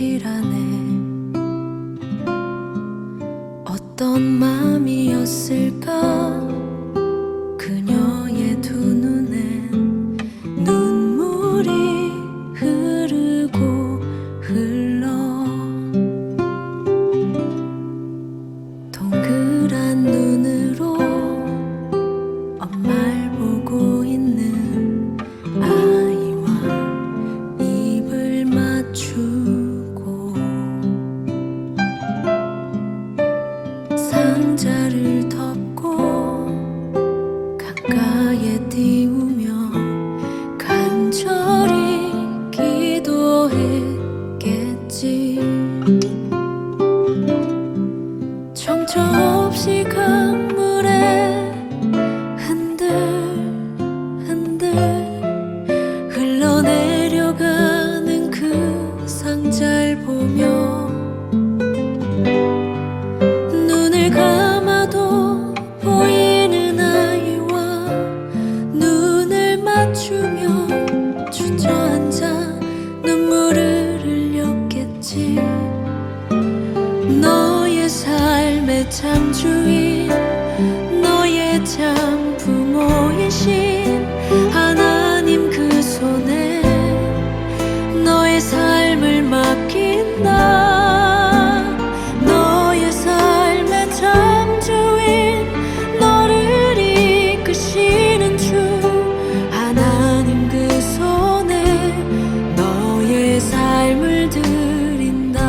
계시라네. 어떤 맘이었을까? 그녀의 두 눈엔 눈물이 흐르고 흘러 동그란 눈으로 엄마를 보고 있는 아이와 입을 맞추고 상자를 덮고 가까이에 띄우며 간절히 기도했겠지. 정처 없이 강물에 흔들흔들 흘러내려가는 그 상자를 보며 눈을 감아도 보이는 아이와 눈을 맞추며 주저앉아 눈물을 흘렸겠지. 너의 삶의 참 주인, 너의 참 부모이신 하나님 그 손에 너의 삶을 맡긴다. 너의 삶의 참 주인, 너를 이끄시는 주 하나님 그 손에 너의 삶을 드린다.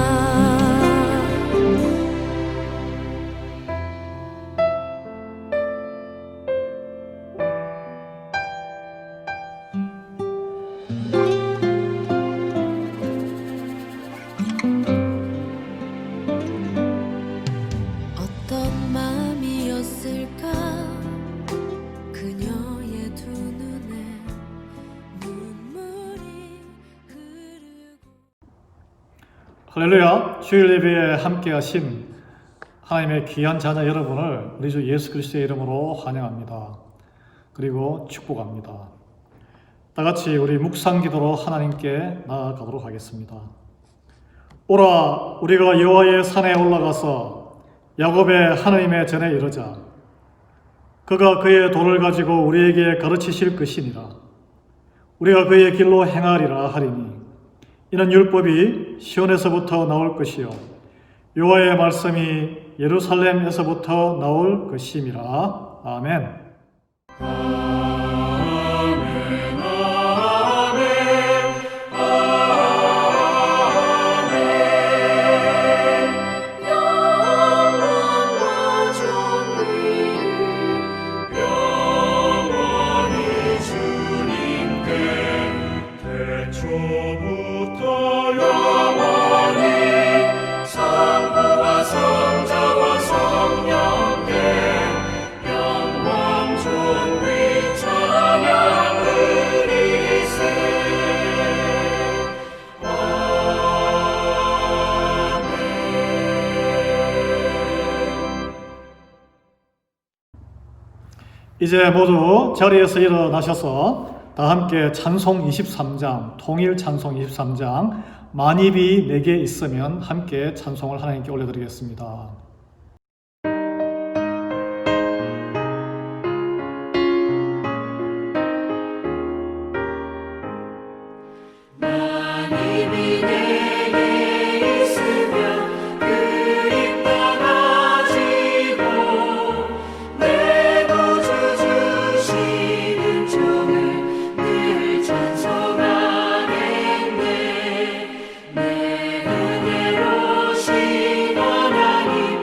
어떤 마음이었을까? 그녀의 두 눈에 눈물이 흐르고. 할렐루야. 주일 예배에 함께 하신 하나님의 귀한 자녀 여러분을 우리 주 예수 그리스도의 이름으로 환영합니다. 그리고 축복합니다. 다 같이 우리 묵상 기도로 하나님께 나아가도록 하겠습니다. 오라, 우리가 여호와의 산에 올라가서 야곱의 하나님의 전에 이르자. 그가 그의 도를 가지고 우리에게 가르치실 것이니라. 우리가 그의 길로 행하리라 하리니 이는 율법이 시온에서부터 나올 것이요 여호와의 말씀이 예루살렘에서부터 나올 것임이라. 아멘. 이제 모두 자리에서 일어나셔서 다 함께 찬송 23장, 통일 찬송 23장, 만입이 내게 있으면 함께 찬송을 하나님께 올려드리겠습니다. 내 은혜로우신 하나님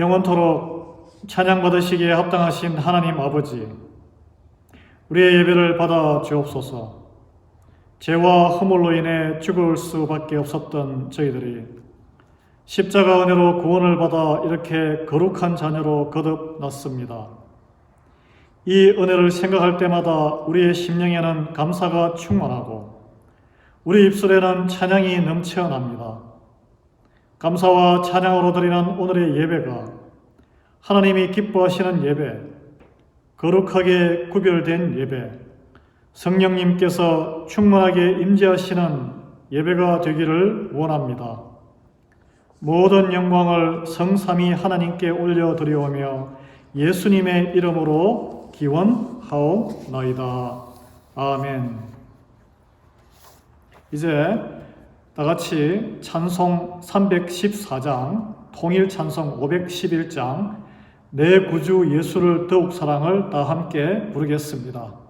영원토록 찬양받으시기에 합당하신 하나님 아버지, 우리의 예배를 받아 주옵소서. 죄와 허물로 인해 죽을 수밖에 없었던 저희들이 십자가 은혜로 구원을 받아 이렇게 거룩한 자녀로 거듭났습니다. 이 은혜를 생각할 때마다 우리의 심령에는 감사가 충만하고 우리 입술에는 찬양이 넘쳐납니다. 감사와 찬양으로 드리는 오늘의 예배가 하나님이 기뻐하시는 예배, 거룩하게 구별된 예배, 성령님께서 충만하게 임재하시는 예배가 되기를 원합니다. 모든 영광을 성삼위 하나님께 올려드리오며 예수님의 이름으로 기원하옵나이다. 아멘. 이제 다같이 찬송 314장, 통일 찬송 511장, 내 구주 예수를 더욱 사랑을 다 함께 부르겠습니다.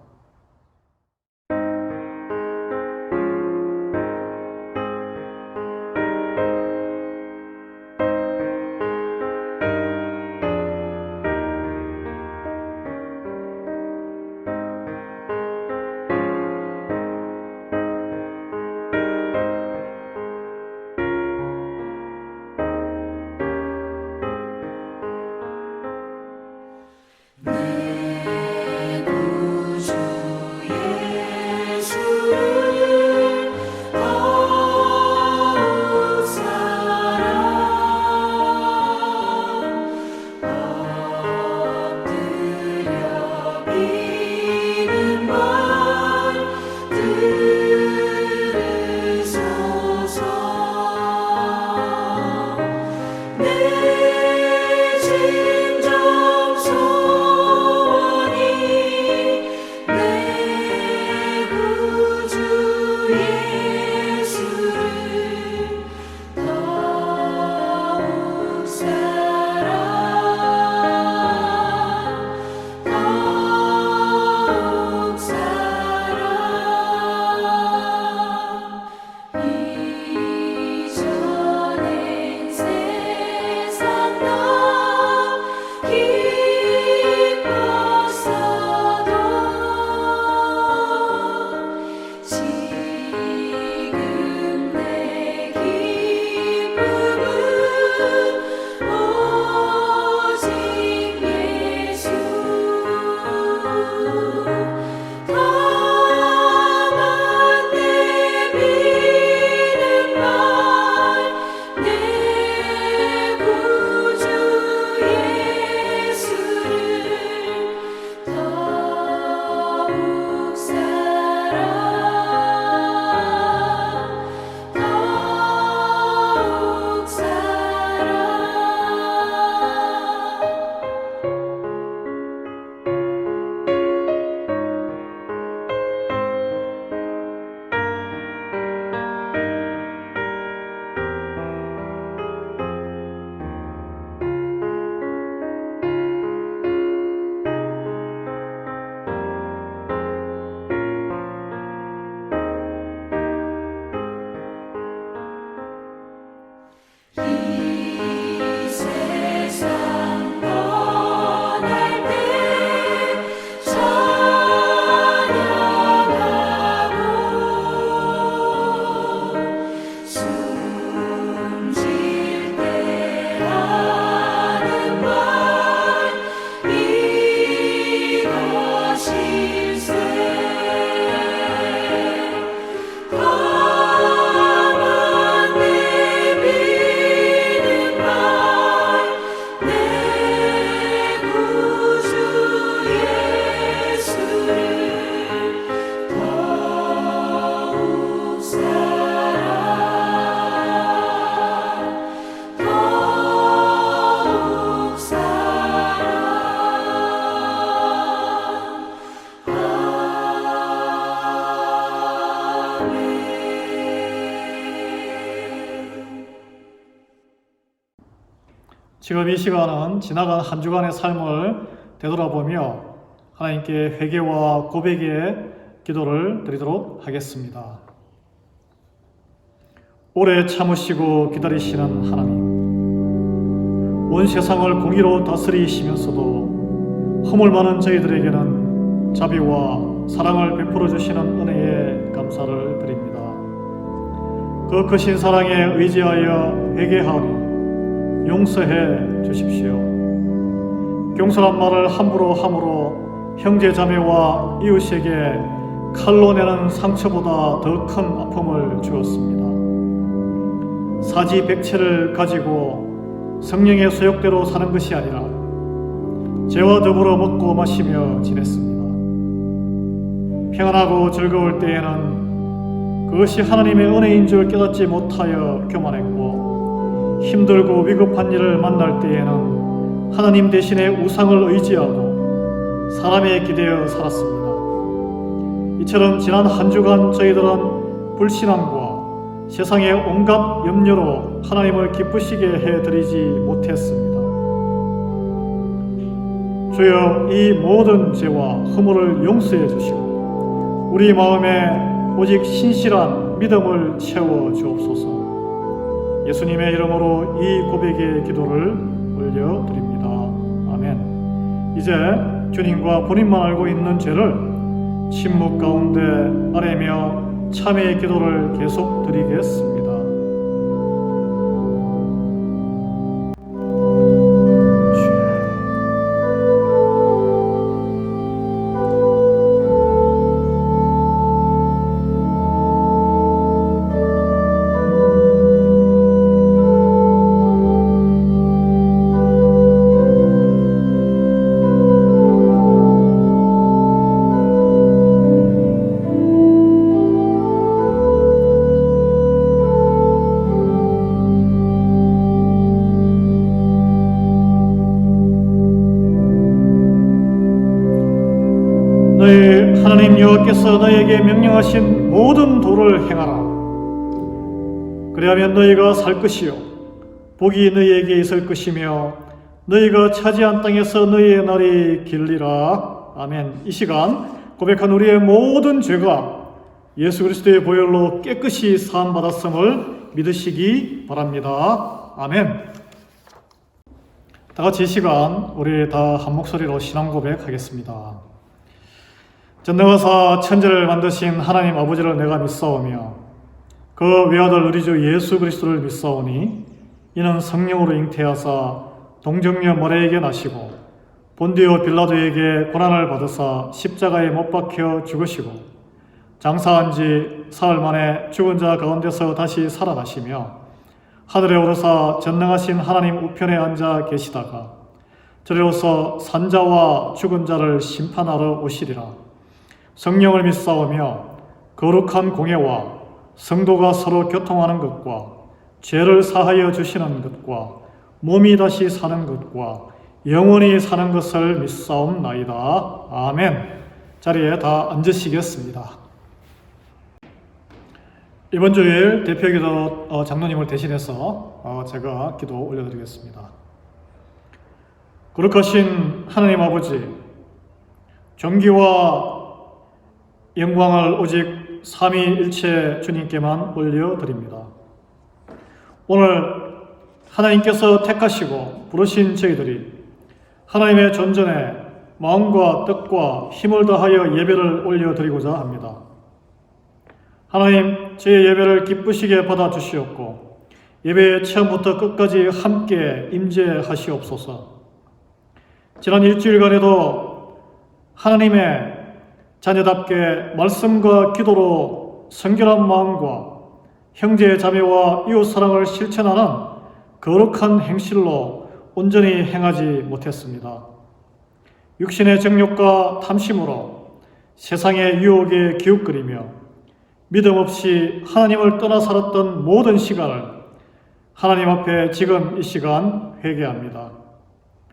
지금 이 시간은 지나간 한 주간의 삶을 되돌아보며 하나님께 회개와 고백의 기도를 드리도록 하겠습니다. 오래 참으시고 기다리시는 하나님, 온 세상을 공의로 다스리시면서도 허물 많은 저희들에게는 자비와 사랑을 베풀어 주시는 은혜에 감사를 드립니다. 그 크신 사랑에 의지하여 회개하오니 용서해 주십시오. 경솔한 말을 함부로 함으로 형제 자매와 이웃에게 칼로 내는 상처보다 더 큰 아픔을 주었습니다. 사지백체를 가지고 성령의 소욕대로 사는 것이 아니라 죄와 더불어 먹고 마시며 지냈습니다. 평안하고 즐거울 때에는 그것이 하나님의 은혜인 줄 깨닫지 못하여 교만했고, 힘들고 위급한 일을 만날 때에는 하나님 대신에 우상을 의지하고 사람에 기대어 살았습니다. 이처럼 지난 한 주간 저희들은 불신앙과 세상의 온갖 염려로 하나님을 기쁘시게 해드리지 못했습니다. 주여, 이 모든 죄와 허물을 용서해 주시고 우리 마음에 오직 신실한 믿음을 채워 주옵소서. 예수님의 이름으로 이 고백의 기도를 올려드립니다. 아멘. 이제 주님과 본인만 알고 있는 죄를 침묵 가운데 아뢰며 참회의 기도를 계속 드리겠습니다. 너희 하나님 여호와께서 너희에게 명령하신 모든 도를 행하라. 그리하면 너희가 살 것이요 복이 너희에게 있을 것이며 너희가 차지한 땅에서 너희의 날이 길리라. 아멘. 이 시간 고백한 우리의 모든 죄가 예수 그리스도의 보혈로 깨끗이 사함받았음을 믿으시기 바랍니다. 아멘. 다 같이 이 시간 우리 다 한 목소리로 신앙 고백하겠습니다. 전능하사 천지를 만드신 하나님 아버지를 내가 믿사오며 그 외아들 우리 주 예수 그리스도를 믿사오니 이는 성령으로 잉태하사 동정녀 마리아에게 나시고 본디오 빌라도에게 고난을 받으사 십자가에 못 박혀 죽으시고 장사한 지 사흘 만에 죽은 자 가운데서 다시 살아나시며 하늘에 오르사 전능하신 하나님 우편에 앉아 계시다가 저리로서 산자와 죽은 자를 심판하러 오시리라. 성령을 믿사오며 거룩한 공예와 성도가 서로 교통하는 것과 죄를 사하여 주시는 것과 몸이 다시 사는 것과 영원히 사는 것을 믿사옵나이다. 아멘. 자리에 다 앉으시겠습니다. 이번 주일 대표기도 장로님을 대신해서 제가 기도 올려드리겠습니다. 거룩하신 하나님 아버지, 존귀와 영광을 오직 삼위일체 주님께만 올려드립니다. 오늘 하나님께서 택하시고 부르신 저희들이 하나님의 존전에 마음과 뜻과 힘을 다하여 예배를 올려드리고자 합니다. 하나님, 저의 예배를 기쁘시게 받아주시옵고 예배의 처음부터 끝까지 함께 임재하시옵소서. 지난 일주일간에도 하나님의 자녀답게 말씀과 기도로 성결한 마음과 형제 자매와 이웃 사랑을 실천하는 거룩한 행실로 온전히 행하지 못했습니다. 육신의 정욕과 탐심으로 세상의 유혹에 기웃거리며 믿음 없이 하나님을 떠나 살았던 모든 시간을 하나님 앞에 지금 이 시간 회개합니다.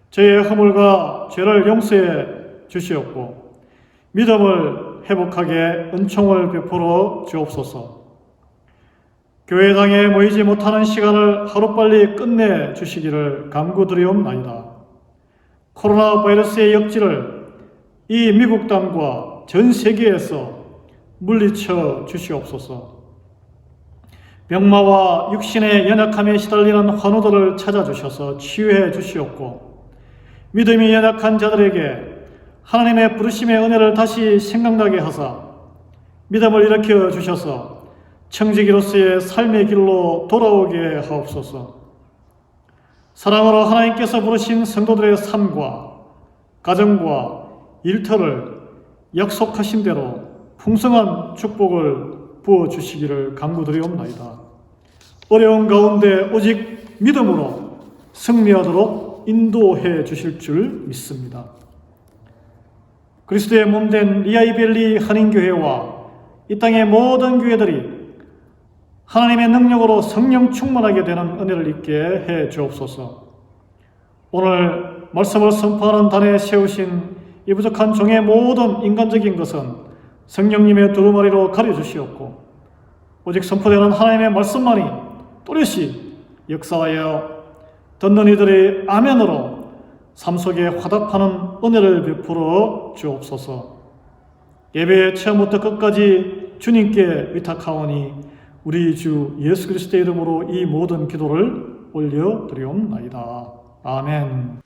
저의 허물과 죄를 용서해 주시옵고 믿음을 회복하게 은총을 베풀어 주옵소서. 교회당에 모이지 못하는 시간을 하루빨리 끝내 주시기를 간구드리옵나이다. 코로나 바이러스의 역질을 이 미국 땅과 전 세계에서 물리쳐 주시옵소서. 병마와 육신의 연약함에 시달리는 환우들을 찾아주셔서 치유해 주시옵고, 믿음이 연약한 자들에게 하나님의 부르심의 은혜를 다시 생각나게 하사 믿음을 일으켜 주셔서 청지기로서의 삶의 길로 돌아오게 하옵소서. 사랑으로 하나님께서 부르신 성도들의 삶과 가정과 일터를 약속하신 대로 풍성한 축복을 부어주시기를 간구드리옵나이다. 어려운 가운데 오직 믿음으로 승리하도록 인도해 주실 줄 믿습니다. 그리스도의 몸된 리아이벨리 한인교회와 이 땅의 모든 교회들이 하나님의 능력으로 성령 충만하게 되는 은혜를 입게 해 주옵소서. 오늘 말씀을 선포하는 단에 세우신 이 부족한 종의 모든 인간적인 것은 성령님의 두루마리로 가려주시옵고, 오직 선포되는 하나님의 말씀만이 또렷이 역사하여 듣는 이들의 아멘으로 삶 속에 화답하는 은혜를 베풀어 주옵소서. 예배의 처음부터 끝까지 주님께 위탁하오니 우리 주 예수 그리스도의 이름으로 이 모든 기도를 올려드리옵나이다. 아멘.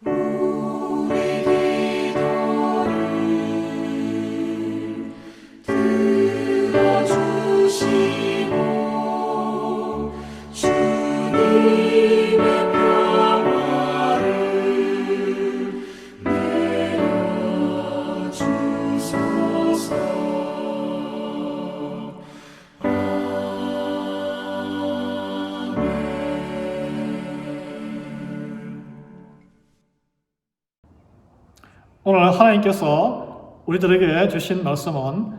오늘 하나님께서 우리들에게 주신 말씀은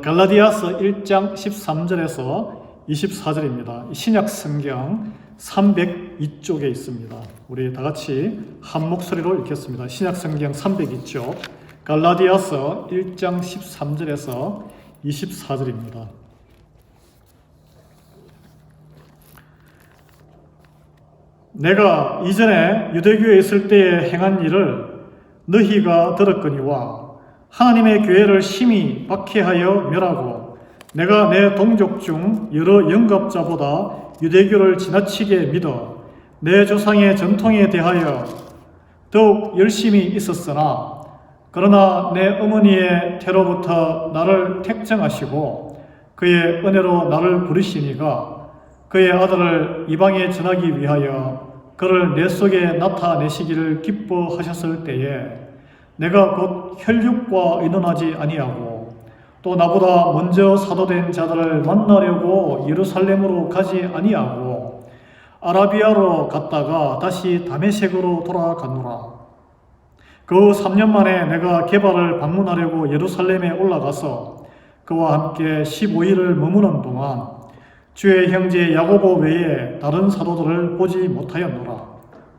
갈라디아서 1장 13절에서 24절입니다. 신약 성경 302쪽에 있습니다. 우리 다 같이 한 목소리로 읽겠습니다. 신약 성경 302쪽 갈라디아서 1장 13절에서 24절입니다. 내가 이전에 유대교에 있을 때에 행한 일을 너희가 들었거니와 하나님의 교회를 심히 박해하여 멸하고 내가 내 동족 중 여러 영갑자보다 유대교를 지나치게 믿어 내 조상의 전통에 대하여 더욱 열심히 있었으나 그러나 내 어머니의 태로부터 나를 택정하시고 그의 은혜로 나를 부르시니가 그의 아들을 이방에 전하기 위하여 그를 내 속에 나타내시기를 기뻐하셨을 때에 내가 곧 혈육과 의논하지 아니하고 또 나보다 먼저 사도된 자들을 만나려고 예루살렘으로 가지 아니하고 아라비아로 갔다가 다시 다메섹으로 돌아가노라. 그 3년 만에 내가 게바를 방문하려고 예루살렘에 올라가서 그와 함께 15일을 머무는 동안 주의 형제 야고보 외에 다른 사도들을 보지 못하였노라.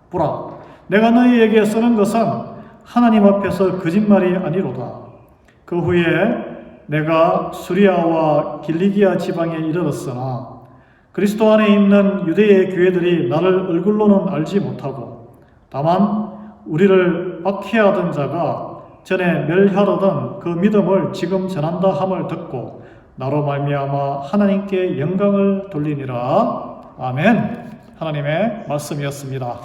보라, 내가 너희에게 쓰는 것은 하나님 앞에서 거짓말이 아니로다. 그 후에 내가 수리아와 길리기아 지방에 이르렀으나 그리스도 안에 있는 유대의 교회들이 나를 얼굴로는 알지 못하고 다만 우리를 박해하던 자가 전에 멸하려던 그 믿음을 지금 전한다 함을 듣고 나로 말미암아 하나님께 영광을 돌리니라. 아멘. 하나님의 말씀이었습니다.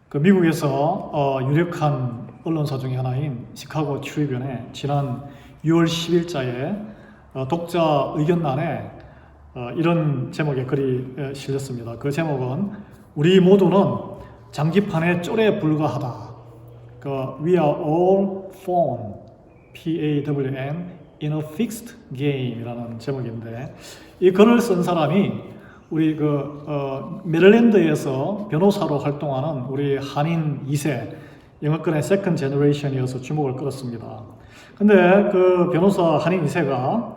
그 미국에서 유력한 언론사 중에 하나인 시카고 트리뷴의 지난 6월 10일자에 독자 의견란에 이런 제목의 글이 실렸습니다. 그 제목은 우리 모두는 장기판에 쫄에 불과하다. We are all pawn, P-A-W-N, in a fixed game이라는 제목인데 이 글을 쓴 사람이 우리 메릴랜드에서 변호사로 활동하는 우리 한인 2세 영어권의 세컨 제너레이션이어서 주목을 끌었습니다. 근데 그 변호사 한인 2세가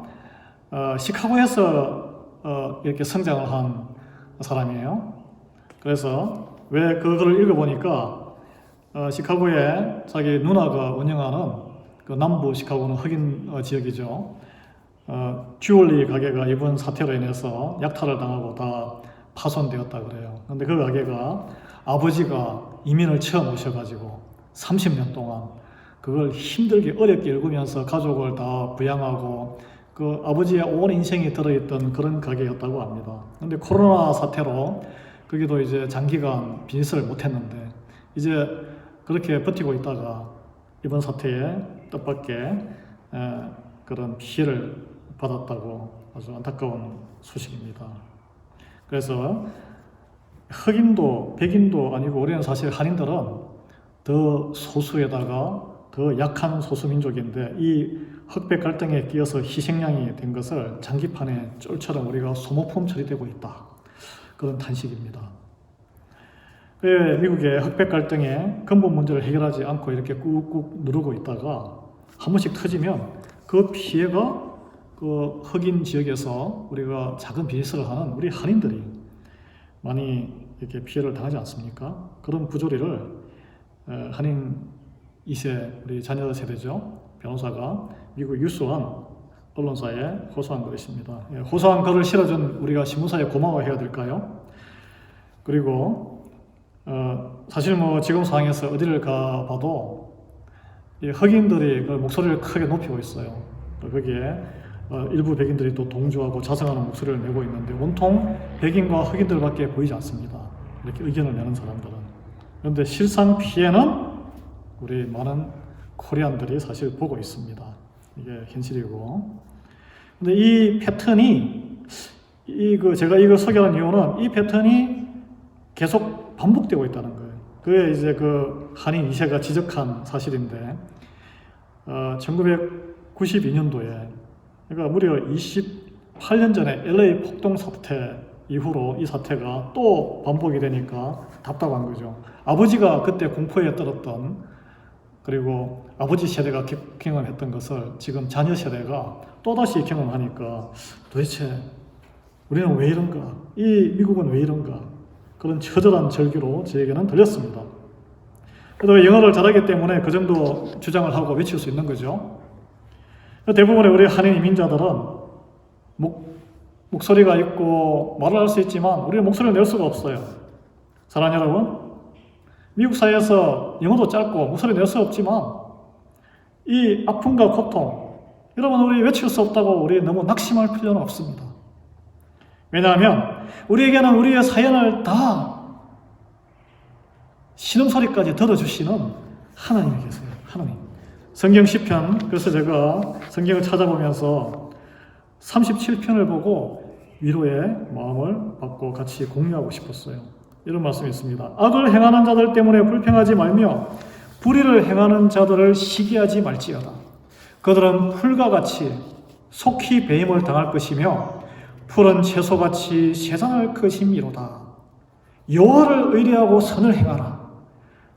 시카고에서 이렇게 성장을 한 사람이에요. 그래서 왜 그 글을 읽어보니까 시카고에 자기 누나가 운영하는 그 남부 시카고는 흑인 지역이죠. 주얼리 가게가 이번 사태로 인해서 약탈을 당하고 다 파손되었다 그래요. 근데 그 가게가 아버지가 이민을 처음 오셔가지고 30년 동안 그걸 힘들게 어렵게 일구면서 가족을 다 부양하고 그 아버지의 온 인생이 들어있던 그런 가게였다고 합니다. 근데 코로나 사태로 거기도 이제 장기간 비즈니스를 못했는데 이제 그렇게 버티고 있다가 이번 사태에 뜻밖의 그런 피해를 받았다고 아주 안타까운 소식입니다. 그래서 흑인도 백인도 아니고 우리는 사실 한인들은 더 소수에다가 더 약한 소수민족인데 이 흑백 갈등에 끼어서 희생양이 된 것을 장기판에 쫄처럼 우리가 소모품 처리되고 있다. 그런 탄식입니다. 왜 미국의 흑백 갈등의 근본 문제를 해결하지 않고 이렇게 꾹꾹 누르고 있다가 한 번씩 터지면 그 피해가 그 흑인 지역에서 우리가 작은 비즈니스를 하는 우리 한인들이 많이 이렇게 피해를 당하지 않습니까? 그런 부조리를 한인 2세 우리 자녀 세대죠. 변호사가 미국 유수한 언론사에 호소한 것입니다. 호소한 글을 실어준 우리가 신문사에 고마워해야 될까요? 그리고 사실 뭐 지금 상황에서 어디를 가봐도 흑인들이 그 목소리를 크게 높이고 있어요. 거기에 일부 백인들이 또 동조하고 자성하는 목소리를 내고 있는데 온통 백인과 흑인들밖에 보이지 않습니다. 이렇게 의견을 내는 사람들은. 그런데 실상 피해는 우리 많은 코리안들이 사실 보고 있습니다. 이게 현실이고. 근데 이 패턴이 제가 이거 소개하는 이유는 이 패턴이 계속 반복되고 있다는 거예요. 그게 이제 그 한인 2세가 지적한 사실인데 1992년도에 그러니까 무려 28년 전에 LA 폭동 사태 이후로 이 사태가 또 반복이 되니까 답답한 거죠. 아버지가 그때 공포에 떨었던 그리고 아버지 세대가 경험했던 것을 지금 자녀 세대가 또다시 경험하니까 도대체 우리는 왜 이런가? 이 미국은 왜 이런가? 그런 처절한 절규로 저에게는 들렸습니다. 그래도 영어를 잘하기 때문에 그 정도 주장을 하고 외칠 수 있는 거죠. 대부분의 우리 한인 이민자들은 목소리가 있고 말을 할 수 있지만 우리는 목소리를 낼 수가 없어요. 사랑하는 여러분, 미국 사회에서 영어도 짧고 목소리 낼 수 없지만 이 아픔과 고통, 여러분 우리 외칠 수 없다고 우리 너무 낙심할 필요는 없습니다. 왜냐하면 우리에게는 우리의 사연을 다 신음소리까지 들어주시는 하나님이 계세요. 하나님. 성경 시편, 그래서 제가 성경을 찾아보면서 37편을 보고 위로의 마음을 받고 같이 공유하고 싶었어요. 이런 말씀이 있습니다. 악을 행하는 자들 때문에 불평하지 말며 불의를 행하는 자들을 시기하지 말지어다. 그들은 풀과 같이 속히 배임을 당할 것이며 푸른 채소같이 세상을 것임이로다. 여호와를 의뢰하고 선을 행하라.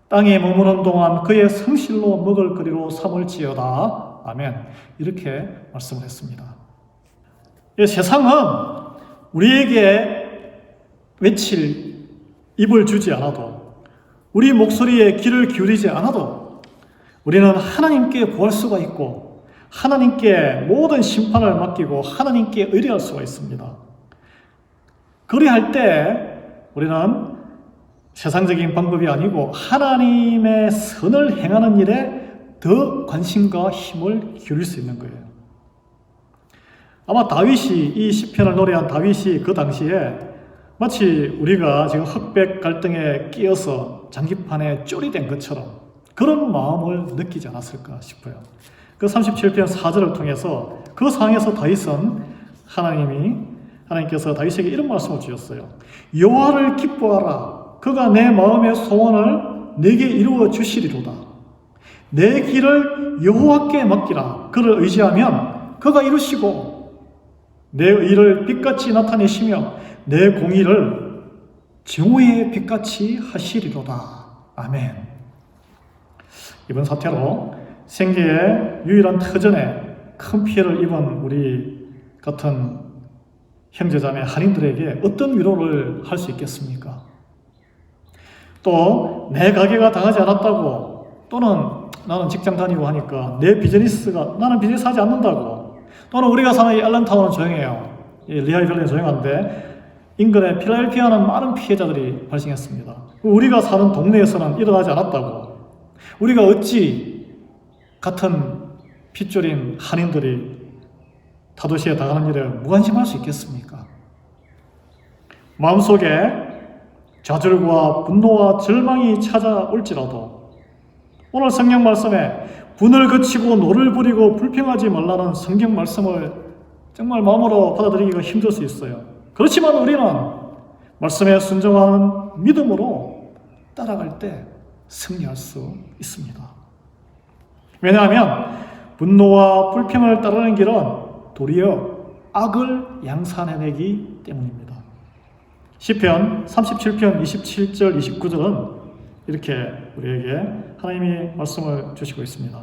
땅에 머무는 동안 그의 성실로 먹을 거리로 삼을지어다. 아멘. 이렇게 말씀을 했습니다. 세상은 우리에게 외칠 입을 주지 않아도 우리 목소리에 귀를 기울이지 않아도 우리는 하나님께 구할 수가 있고 하나님께 모든 심판을 맡기고 하나님께 의뢰할 수가 있습니다. 그리할 때 우리는 세상적인 방법이 아니고 하나님의 선을 행하는 일에 더 관심과 힘을 기울일 수 있는 거예요. 아마 다윗이 이 시편을 노래한 다윗이 그 당시에 마치 우리가 지금 흑백 갈등에 끼어서 장기판에 쪼리된 것처럼 그런 마음을 느끼지 않았을까 싶어요. 그 37편 4절을 통해서 그 상황에서 다윗은 하나님께서 다윗에게 이런 말씀을 주셨어요. 여호와를 기뻐하라. 그가 내 마음의 소원을 내게 이루어 주시리로다. 내 길을 여호와께 맡기라. 그를 의지하면 그가 이루시고 내 의를 빛같이 나타내시며 내 공의를 정오의 빛같이 하시리로다. 아멘. 이번 사태로 생계의 유일한 터전에 큰 피해를 입은 우리 같은 형제자매 한인들에게 어떤 위로를 할 수 있겠습니까? 또 내 가게가 당하지 않았다고 또는 나는 직장 다니고 하니까 나는 비즈니스 하지 않는다고 또는 우리가 사는 이 알란타운은 조용해요. 리하이밸리는 조용한데 인근의 필라델피아는 많은 피해자들이 발생했습니다. 우리가 사는 동네에서는 일어나지 않았다고 우리가 어찌 같은 핏줄인 한인들이 타도시에 당하는 일에 무관심할 수 있겠습니까? 마음속에 좌절과 분노와 절망이 찾아올지라도 오늘 성경 말씀에 분을 그치고 노를 부리고 불평하지 말라는 성경 말씀을 정말 마음으로 받아들이기가 힘들 수 있어요. 그렇지만 우리는 말씀에 순종하는 믿음으로 따라갈 때 승리할 수 있습니다. 왜냐하면 분노와 불평을 따르는 길은 도리어 악을 양산해내기 때문입니다. 시편 37편 27절 29절은 이렇게 우리에게 하나님이 말씀을 주시고 있습니다.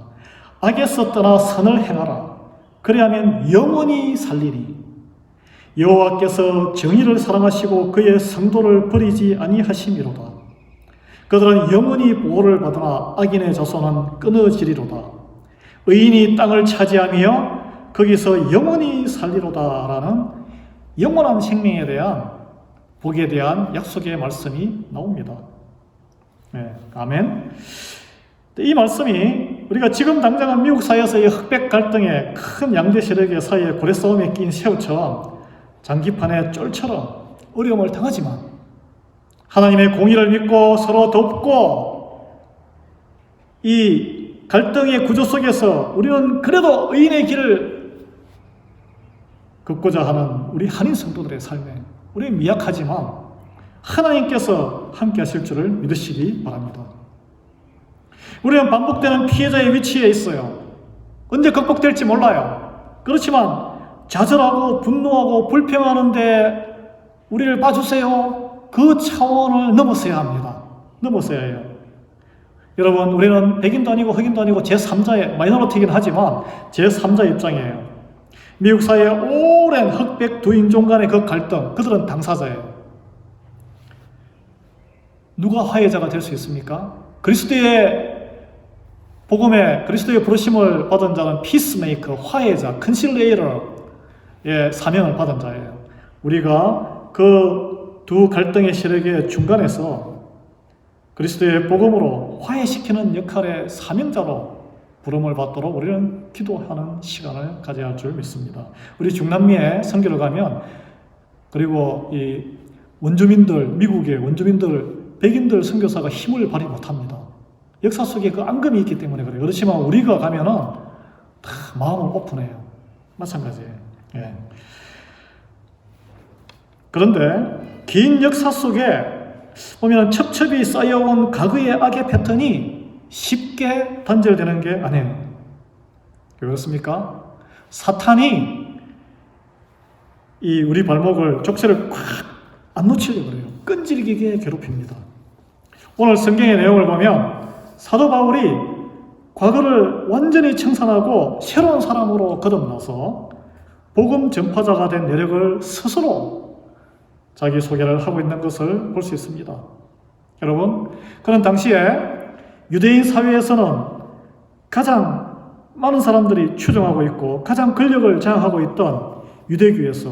악에서 떠나 선을 행하라. 그리하면 영원히 살리리. 여호와께서 정의를 사랑하시고 그의 성도를 버리지 아니하심이로다. 그들은 영원히 보호를 받으나 악인의 자손은 끊어지리로다. 의인이 땅을 차지하며 거기서 영원히 살리로다라는 영원한 생명에 대한 복에 대한 약속의 말씀이 나옵니다. 네, 아멘. 이 말씀이 우리가 지금 당장은 미국 사회에서의 흑백 갈등의 큰 양대 세력의 사이에 고래 싸움에 낀 새우처럼 장기판의 쫄처럼 어려움을 당하지만 하나님의 공의를 믿고 서로 돕고 이 갈등의 구조 속에서 우리는 그래도 의인의 길을 걷고자 하는 우리 한인 성도들의 삶에 우리는 미약하지만 하나님께서 함께 하실 줄을 믿으시기 바랍니다. 우리는 반복되는 피해자의 위치에 있어요. 언제 극복될지 몰라요. 그렇지만 좌절하고 분노하고 불평하는데 우리를 봐주세요. 그 차원을 넘어서야 합니다. 넘어서야 해요. 여러분, 우리는 백인도 아니고 흑인도 아니고 제3자의 마이너리티이긴 하지만 제3자 입장이에요. 미국 사회의 오랜 흑백 두 인종 간의 그 갈등, 그들은 당사자예요. 누가 화해자가 될 수 있습니까? 그리스도의 복음에 그리스도의 부르심을 받은 자는 피스메이커, 화해자, 컨실레이터의 사명을 받은 자예요. 우리가 그 두 갈등의 세력의 중간에서 그리스도의 복음으로 화해시키는 역할의 사명자로 부름을 받도록 우리는 기도하는 시간을 가져야 할 줄 믿습니다. 우리 중남미에 선교를 가면 그리고 이 원주민들, 미국의 원주민들, 백인들 선교사가 힘을 발휘 못합니다. 역사 속에 그 앙금이 있기 때문에 그래요. 그렇지만 우리가 가면은 다 마음을 오픈해요. 마찬가지예요. 예. 그런데 긴 역사 속에 보면 첩첩이 쌓여온 과거의 악의 패턴이 쉽게 단절되는 게 아니에요. 왜 그렇습니까? 사탄이 이 우리 발목을, 족쇄를 꽉 안 놓치려고 그래요. 끈질기게 괴롭힙니다. 오늘 성경의 내용을 보면 사도 바울이 과거를 완전히 청산하고 새로운 사람으로 거듭나서 복음 전파자가 된 내력을 스스로 자기 소개를 하고 있는 것을 볼 수 있습니다. 여러분, 그런 당시에 유대인 사회에서는 가장 많은 사람들이 추종하고 있고 가장 권력을 장악하고 있던 유대교에서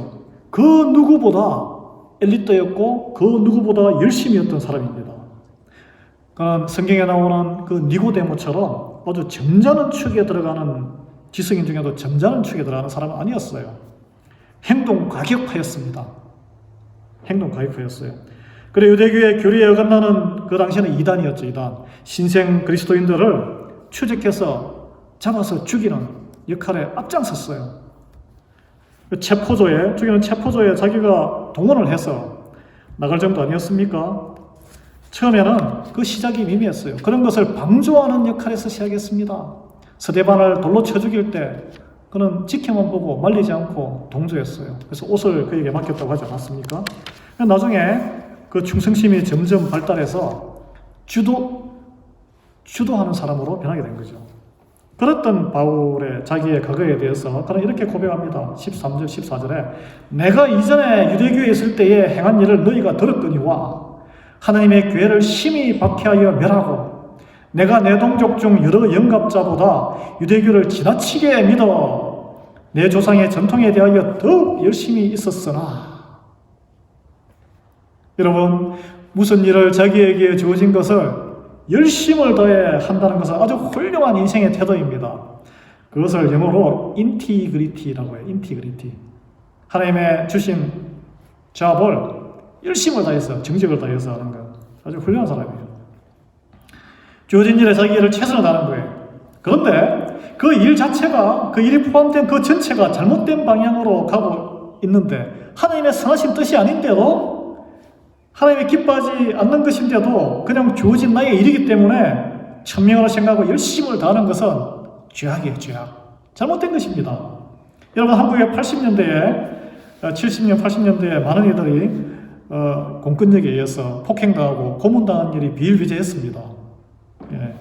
그 누구보다 엘리트였고 그 누구보다 열심이었던 사람입니다. 그는 성경에 나오는 그 니고데모처럼 아주 점잖은 축에 들어가는 지성인 중에도 점잖은 축에 들어가는 사람은 아니었어요. 행동 과격파였습니다. 행동 과격파였어요. 그래 유대교의 교리에 어긋나는 그 당시에는 이단이었죠. 이단. 신생 그리스도인들을 추적해서 잡아서 죽이는 역할에 앞장섰어요. 체포조에, 죽이는 체포조에 자기가 동원을 해서 나갈 정도 아니었습니까? 처음에는 그 시작이 미미했어요. 그런 것을 방조하는 역할에서 시작했습니다. 스데반을 돌로 쳐 죽일 때 그는 지켜만 보고 말리지 않고 동조했어요. 그래서 옷을 그에게 맡겼다고 하지 않았습니까? 나중에 그 충성심이 점점 발달해서 주도하는 사람으로 변하게 된 거죠. 그랬던 바울의 자기의 과거에 대해서 그는 이렇게 고백합니다. 13절, 14절에 내가 이전에 유대교에 있을 때에 행한 일을 너희가 들었거니와 하나님의 교회를 심히 박해하여 멸하고 내가 내 동족 중 여러 영갑자보다 유대교를 지나치게 믿어 내 조상의 전통에 대하여 더욱 열심히 있었으나 여러분, 무슨 일을 자기에게 주어진 것을 열심을 더해 한다는 것은 아주 훌륭한 인생의 태도입니다. 그것을 영어로 인티그리티라고 해요. 인티그리티. 하나님의 주신 잡을 열심을 다해서 정직을 다해서 하는 거예요. 아주 훌륭한 사람이에요. 주어진 일에 자기 일을 최선을 다하는 거예요. 그런데 그 일 자체가, 그 일이 포함된 그 전체가 잘못된 방향으로 가고 있는데, 하나님의 선하신 뜻이 아닌데도, 하나님이 기뻐하지 않는 것인데도 그냥 주어진 나의 일이기 때문에 천명으로 생각하고 열심을 다하는 것은 죄악이에요. 죄악. 잘못된 것입니다. 여러분, 한국의 80년대에 70년, 80년대에 많은 이들이 공권력에 의해서 폭행당하고 고문당한 일이 비일비재했습니다. 예.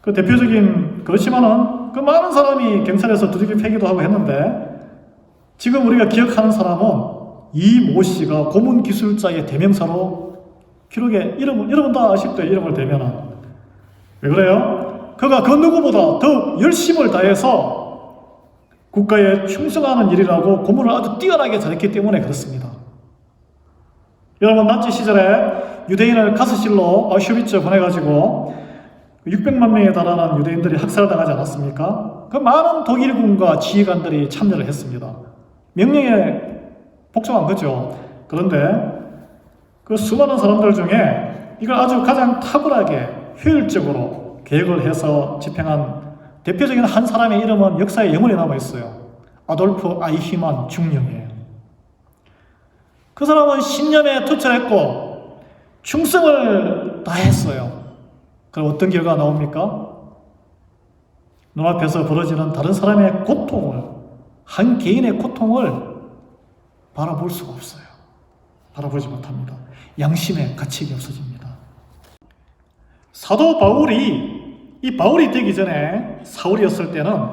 그 대표적인, 그렇지만은 그 많은 사람이 경찰에서 두들겨 패기도 하고 했는데, 지금 우리가 기억하는 사람은 이 모 씨가 고문 기술자의 대명사로 기록에 여러분 다 아실 거예요. 이름을 대면은. 왜 그래요? 그가 그 누구보다 더욱 열심을 다해서 국가에 충성하는 일이라고 고문을 아주 뛰어나게 잘했기 때문에 그렇습니다. 여러분, 나치 시절에 유대인을 가스실로 아우슈비츠 보내가지고 600만 명에 달하는 유대인들이 학살당하지 않았습니까? 그 많은 독일군과 지휘관들이 참여를 했습니다. 명령에 복종한 거죠. 그런데 그 수많은 사람들 중에 이걸 아주 가장 탁월하게 효율적으로 계획을 해서 집행한 대표적인 한 사람의 이름은 역사에 영원히 남아있어요. 아돌프 아이히만 중령이에요. 그 사람은 신념에 투철했고 충성을 다했어요. 그럼 어떤 결과가 나옵니까? 눈앞에서 벌어지는 다른 사람의 고통을, 한 개인의 고통을 바라볼 수가 없어요. 바라보지 못합니다. 양심의 가책이 없어집니다. 사도 바울이, 이 바울이 되기 전에 사울이었을 때는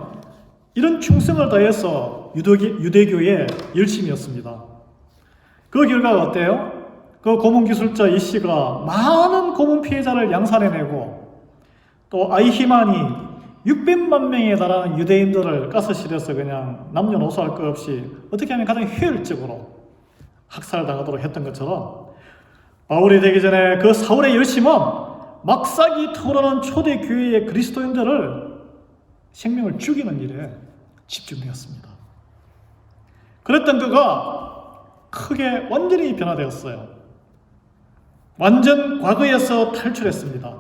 이런 충성을 다해서 유대교의 열심이었습니다. 그 결과가 어때요? 그 고문기술자 이 씨가 많은 고문 피해자를 양산해내고, 또 아이히만이 600만 명에 달하는 유대인들을 가스실에서 그냥 남녀노소 할 것 없이 어떻게 하면 가장 효율적으로 학살당하도록 했던 것처럼, 바울이 되기 전에 그 사울의 열심은 막사기 타오르는 초대교회의 그리스도인들을 생명을 죽이는 일에 집중되었습니다. 그랬던 그가 크게 완전히 변화되었어요. 완전 과거에서 탈출했습니다.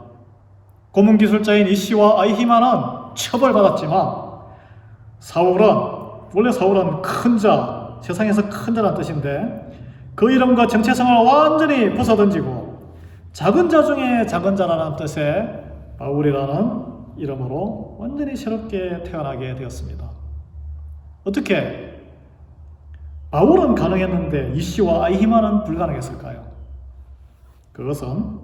고문기술자인 이 씨와 아이히만은 처벌받았지만, 원래 사울은 큰 자, 세상에서 큰 자라는 뜻인데, 그 이름과 정체성을 완전히 부숴던지고 작은 자 중에 작은 자라는 뜻의 바울이라는 이름으로 완전히 새롭게 태어나게 되었습니다. 어떻게 바울은 가능했는데 이 씨와 아이히만은 불가능했을까요? 그것은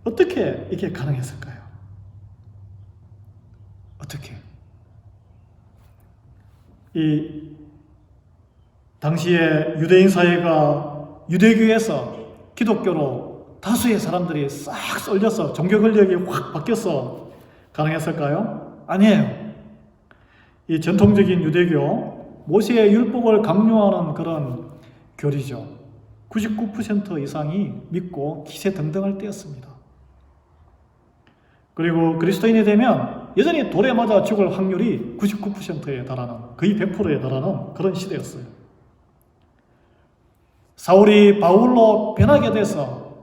어떻게 이게 가능했을까요? 어떻게? 이 당시에 유대인 사회가 유대교에서 기독교로 다수의 사람들이 싹 쏠려서 종교 권력이 확 바뀌어서 가능했을까요? 아니에요. 이 전통적인 유대교, 모세의 율법을 강요하는 그런 교리죠. 99% 이상이 믿고 기세등등할 때였습니다. 그리고 그리스도인이 되면 여전히 돌에 맞아 죽을 확률이 99%에 달하는, 거의 100%에 달하는 그런 시대였어요. 사울이 바울로 변하게 돼서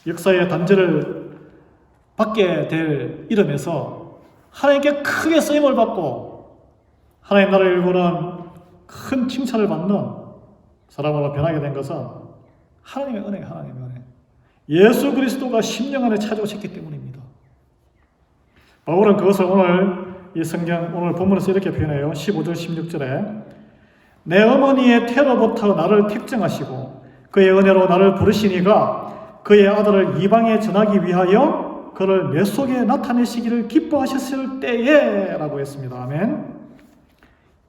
역사의 단절을 받게 될 이름에서 하나님께 크게 쓰임을 받고 하나님 나라를 일구는 큰 칭찬을 받는 사람으로 변하게 된 것은 하나님의 은혜, 하나님의 은혜. 예수 그리스도가 심령 안에 찾아오셨기 때문입니다. 바울은 그것을 오늘 이 성경 오늘 본문에서 이렇게 표현해요. 15절 16절에 내 어머니의 태로부터 나를 택정하시고 그의 은혜로 나를 부르시니가 그의 아들을 이방에 전하기 위하여 그를 내 속에 나타내시기를 기뻐하셨을 때에 라고 했습니다. 아멘.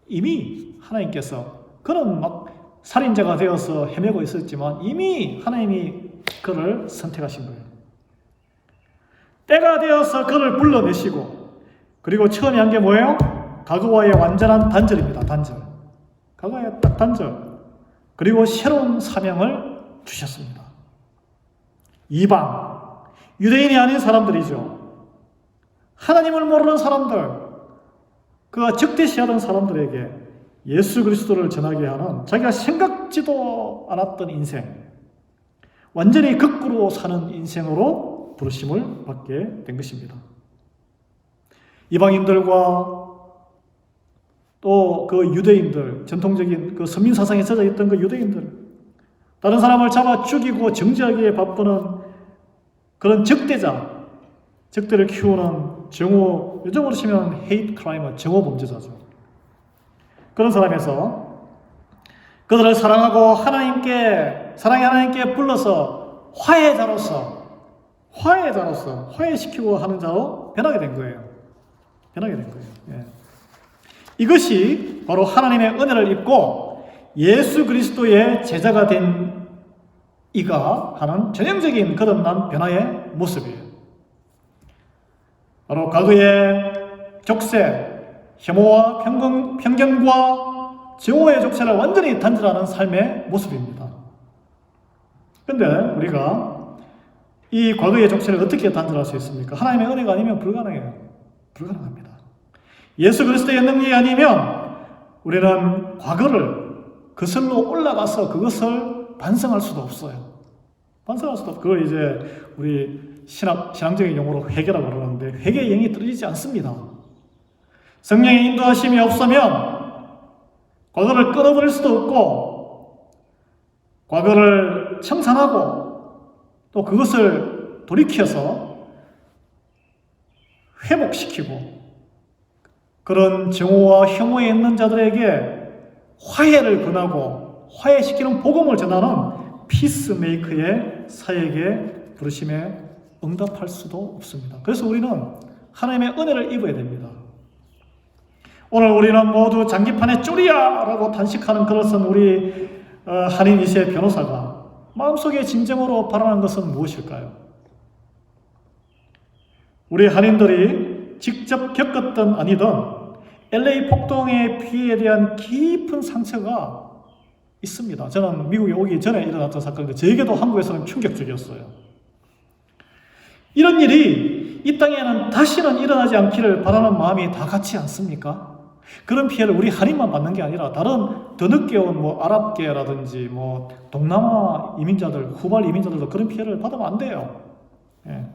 이미 하나님께서, 그는 막 살인자가 되어서 헤매고 있었지만 이미 하나님이 그를 선택하신 거예요. 때가 되어서 그를 불러내시고, 그리고 처음에 한 게 뭐예요? 과거와의 완전한 단절입니다. 단절. 과거의 딱 단절. 그리고 새로운 사명을 주셨습니다. 이방, 유대인이 아닌 사람들이죠. 하나님을 모르는 사람들, 그 적대시하던 사람들에게 예수 그리스도를 전하게 하는 자기가 생각지도 않았던 인생, 완전히 거꾸로 사는 인생으로 부르심을 받게 된 것입니다. 이방인들과 또 그 유대인들, 전통적인 그 선민사상에 젖어 있던 그 유대인들, 다른 사람을 잡아 죽이고 정죄하기에 바쁘는 그런 적대를 키우는 정오, 요즘으로 치면 헤이트 크라이머, 정오 범죄자죠. 그런 사람에서 그들을 사랑하고 사랑의 하나님께 불러서 화해시키고 하는 자로 변하게 된 거예요. 예. 이것이 바로 하나님의 은혜를 입고 예수 그리스도의 제자가 된 이가 하는 전형적인 거듭난 변화의 모습이에요. 바로 과거의 족쇄, 혐오와 편견과 정오의 족쇄를 완전히 단절하는 삶의 모습입니다. 그런데 우리가 이 과거의 족쇄를 어떻게 단절할 수 있습니까? 하나님의 은혜가 아니면 불가능합니다. 예수 그리스도의 능력이 아니면 우리는 과거를 거슬러 올라가서 그것을 반성할 수도 없어요. 그걸 이제 우리 신앙적인 용어로 회개라고 그러는데 회개의 영이 떨어지지 않습니다. 성령의 인도하심이 없으면 과거를 끊어버릴 수도 없고 과거를 청산하고 또 그것을 돌이켜서 회복시키고 그런 정오와 혐오에 있는 자들에게 화해를 권하고 화해시키는 복음을 전하는 피스메이커의 사역에 부르심에 응답할 수도 없습니다. 그래서 우리는 하나님의 은혜를 입어야 됩니다. 오늘 우리는 모두 장기판에 쪼리야! 라고 단식하는 그것은 우리 한인 2세 변호사가 마음속에 진정으로 바라는 것은 무엇일까요? 우리 한인들이 직접 겪었던 아니던 LA 폭동의 피해에 대한 깊은 상처가 있습니다. 저는 미국에 오기 전에 일어났던 사건인데 저에게도 한국에서는 충격적이었어요. 이런 일이 이 땅에는 다시는 일어나지 않기를 바라는 마음이 다 같지 않습니까? 그런 피해를 우리 한인만 받는 게 아니라 다른 더 늦게 온 아랍계라든지 동남아 이민자들, 후발 이민자들도 그런 피해를 받으면 안 돼요. 예.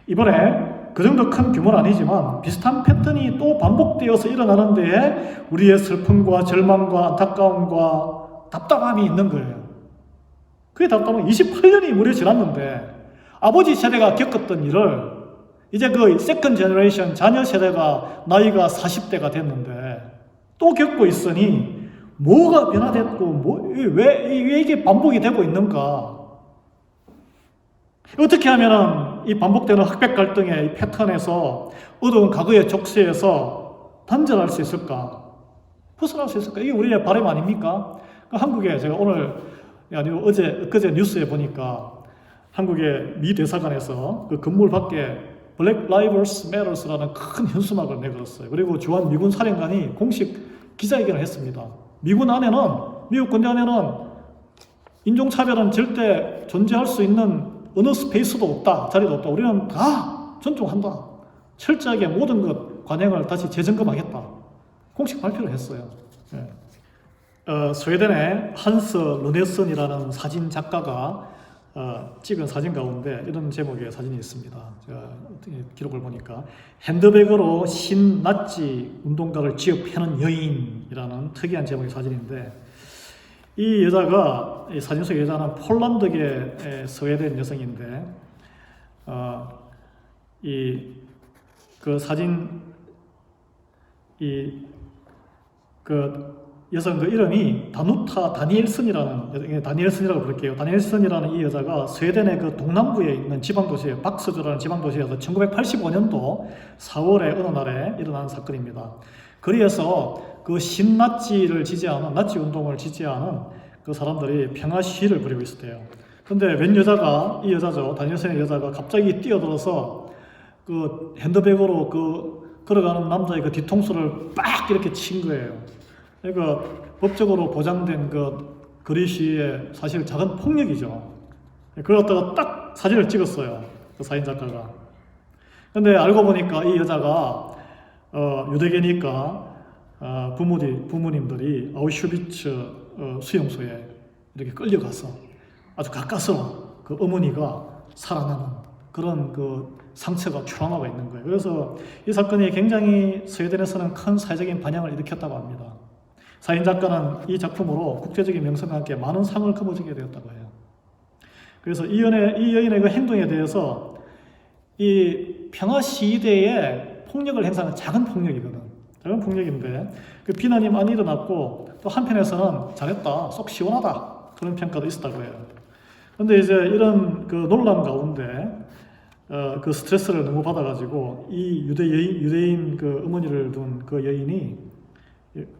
이번에 그 정도 큰 규모는 아니지만 비슷한 패턴이 또 반복되어서 일어나는 데에 우리의 슬픔과 절망과 안타까움과 답답함이 있는 거예요. 그게 답답한 28년이 무려 지났는데 아버지 세대가 겪었던 일을 이제 그 세컨 제너레이션 자녀 세대가 나이가 40대가 됐는데 또 겪고 있으니 뭐가 변화됐고 왜 이게 반복이 되고 있는가? 어떻게 하면은 이 반복되는 흑백 갈등의 이 패턴에서 어두운 과거의 족쇄에서 단절할 수 있을까? 벗어날 수 있을까? 이게 우리의 바람 아닙니까? 한국에 제가 엊그제 뉴스에 보니까 한국의 미 대사관에서 그 건물 밖에 Black Lives Matters라는 큰 현수막을 내걸었어요. 그리고 주한 미군 사령관이 공식 기자회견을 했습니다. 미국 군대 안에는 인종차별은 절대 존재할 수 있는 어느 스페이스도 없다, 자리도 없다. 우리는 다 존중한다. 철저하게 모든 것 관행을 다시 재점검하겠다. 공식 발표를 했어요. 예. 스웨덴의 한스 르네슨이라는 사진 작가가 찍은 사진 가운데 이런 제목의 사진이 있습니다. 제가 기록을 보니까 핸드백으로 신나치 운동가를 지업해는 여인이라는 특이한 제목의 사진인데 이 여자가, 이 사진 속 여자는 폴란드계 스웨덴 여성인데, 여성 그 이름이 다누타 다니엘슨이라고 부를게요. 다니엘슨이라는 이 여자가 스웨덴의 그 동남부에 있는 지방도시에 박스주라는 지방도시에서 1985년도 4월의 어느 날에 일어난 사건입니다. 그래서 그 신나치를 지지하는, 나치 운동을 지지하는 그 사람들이 평화 시위를 벌이고 있었대요. 근데 이 여자죠. 다니엘슨의 여자가 갑자기 뛰어들어서 그 핸드백으로 걸어가는 남자의 그 뒤통수를 빡 이렇게 친 거예요. 그러니까 법적으로 보장된 그 거리 시위의 사실 작은 폭력이죠. 그걸 갖다가 딱 사진을 찍었어요. 그 사진 작가가. 근데 알고 보니까 이 여자가 유대계니까 부모님들이 아우슈비츠 수용소에 이렇게 끌려가서 아주 가까스로 그 어머니가 살아나는 그런 그 상처가 트라우마가 있는 거예요. 그래서 이 사건이 굉장히 스웨덴에서는 큰 사회적인 반향을 일으켰다고 합니다. 사인 작가는 이 작품으로 국제적인 명성과 함께 많은 상을 거머쥐게 되었다고 해요. 그래서 이 여인의 그 행동에 대해서 이 평화 시대에 폭력을 행사하는 작은 폭력이거든. 작은 폭력인데 그 비난이 많이 일어났고 또 한편에서는 잘했다, 속 시원하다 그런 평가도 있었다고 해요. 그런데 이제 이런 그 논란 가운데 그 스트레스를 너무 받아가지고 이 유대인 그 어머니를 둔 그 여인이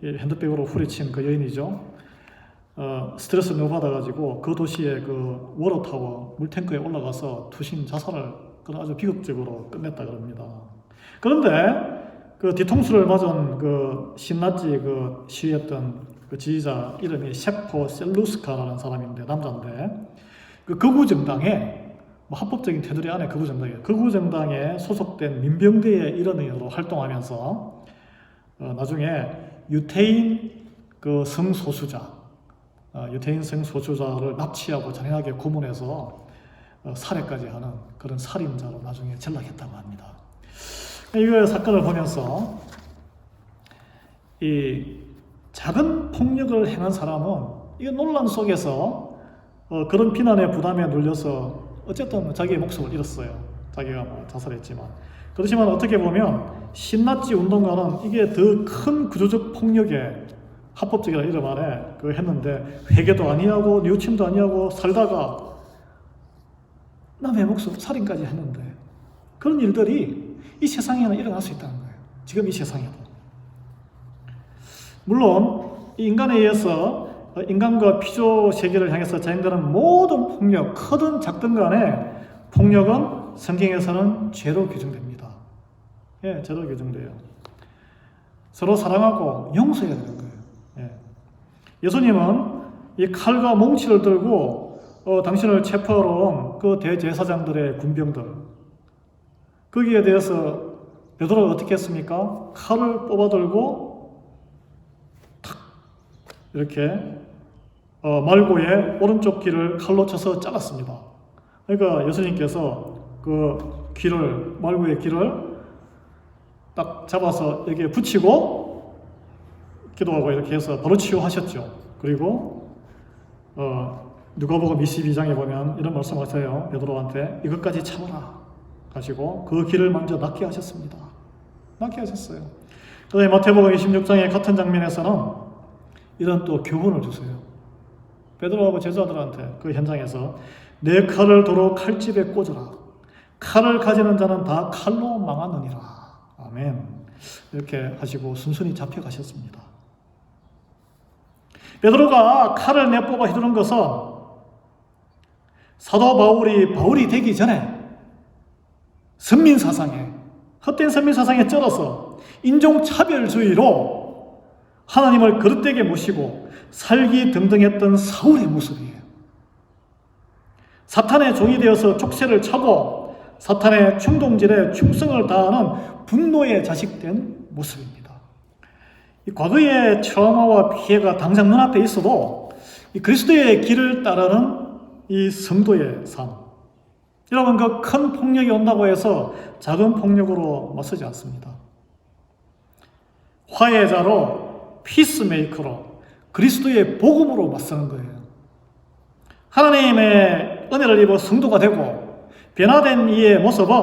핸드백으로 후려친 그 여인이죠. 스트레스를 너무 받아가지고 그 도시의 그 워러타워 물탱크에 올라가서 투신 자살을 그런 아주 비극적으로 끝냈다 그럽니다. 그런데 그 뒤통수를 맞은 그 신나치 그 시위했던 그 지지자 이름이 셰퍼 셀루스카라는 사람인데 남자인데 그 극우 정당에 뭐 합법적인 테두리 안에 극우 정당에 소속된 민병대의 일원으로 활동하면서 나중에 유태인 그 유태인 성소수자를 납치하고 잔인하게 고문해서 살해까지 하는 그런 살인자로 나중에 전락했다고 합니다. 이 사건을 보면서 이 작은 폭력을 행한 사람은 이 논란 속에서 그런 비난의 부담에 눌려서 어쨌든 자기의 목숨을 잃었어요. 자기가 자살했지만. 그렇지만 어떻게 보면 신나치 운동가는 이게 더 큰 구조적 폭력에 합법적이라 이름 아래 그 했는데 회개도 아니하고 뉘우침도 아니하고 살다가 남의 목숨 살인까지 했는데 그런 일들이 이 세상에는 일어날 수 있다는 거예요. 지금 이 세상에도. 물론 이 인간에 의해서 인간과 피조 세계를 향해서 자행되는 모든 폭력, 크든 작든 간에 폭력은 성경에서는 죄로 규정됩니다. 예, 죄로 규정돼요. 서로 사랑하고 용서해야 되는 거예요. 예. 예수님은 이 칼과 몽치를 들고 당신을 체포하러 온 그 대제사장들의 군병들 거기에 대해서 베드로가 어떻게 했습니까? 칼을 뽑아들고 탁 이렇게 말고의 오른쪽 귀를 칼로 쳐서 잘랐습니다. 그러니까 예수님께서 그 귀를 말고의 귀를 딱 잡아서 여기에 붙이고 기도하고 이렇게 해서 바로 치유하셨죠. 그리고 누가복음 22장에 보면 이런 말씀을 하세요. 베드로한테 이것까지 참아라 하시고 그 귀를 먼저 낫게 하셨습니다. 낫게 하셨어요. 그다음에 마태복음 26장의 같은 장면에서는 이런 또 교훈을 주세요. 베드로하고 제자들한테 그 현장에서 내 칼을 도로 칼집에 꽂으라. 칼을 가지는 자는 다 칼로 망하느니라. 아멘. 이렇게 하시고 순순히 잡혀가셨습니다. 베드로가 칼을 내뽑아 휘두른 것은 사도 바울이 되기 전에 선민사상에 헛된 선민사상에 쩔어서 인종차별주의로 하나님을 그릇되게 모시고 살기 등등했던 사울의 모습이에요. 사탄의 종이 되어서 족쇄를 차고 사탄의 충동질에 충성을 다하는 분노의 자식된 모습입니다. 이 과거의 트라우마와 피해가 당장 눈앞에 있어도 이 그리스도의 길을 따르는 이 성도의 삶. 여러분, 그 큰 폭력이 온다고 해서 작은 폭력으로 맞서지 않습니다. 화해자로, 피스메이커로, 그리스도의 복음으로 맞서는 거예요. 하나님의 은혜를 입어 성도가 되고 변화된 이의 모습은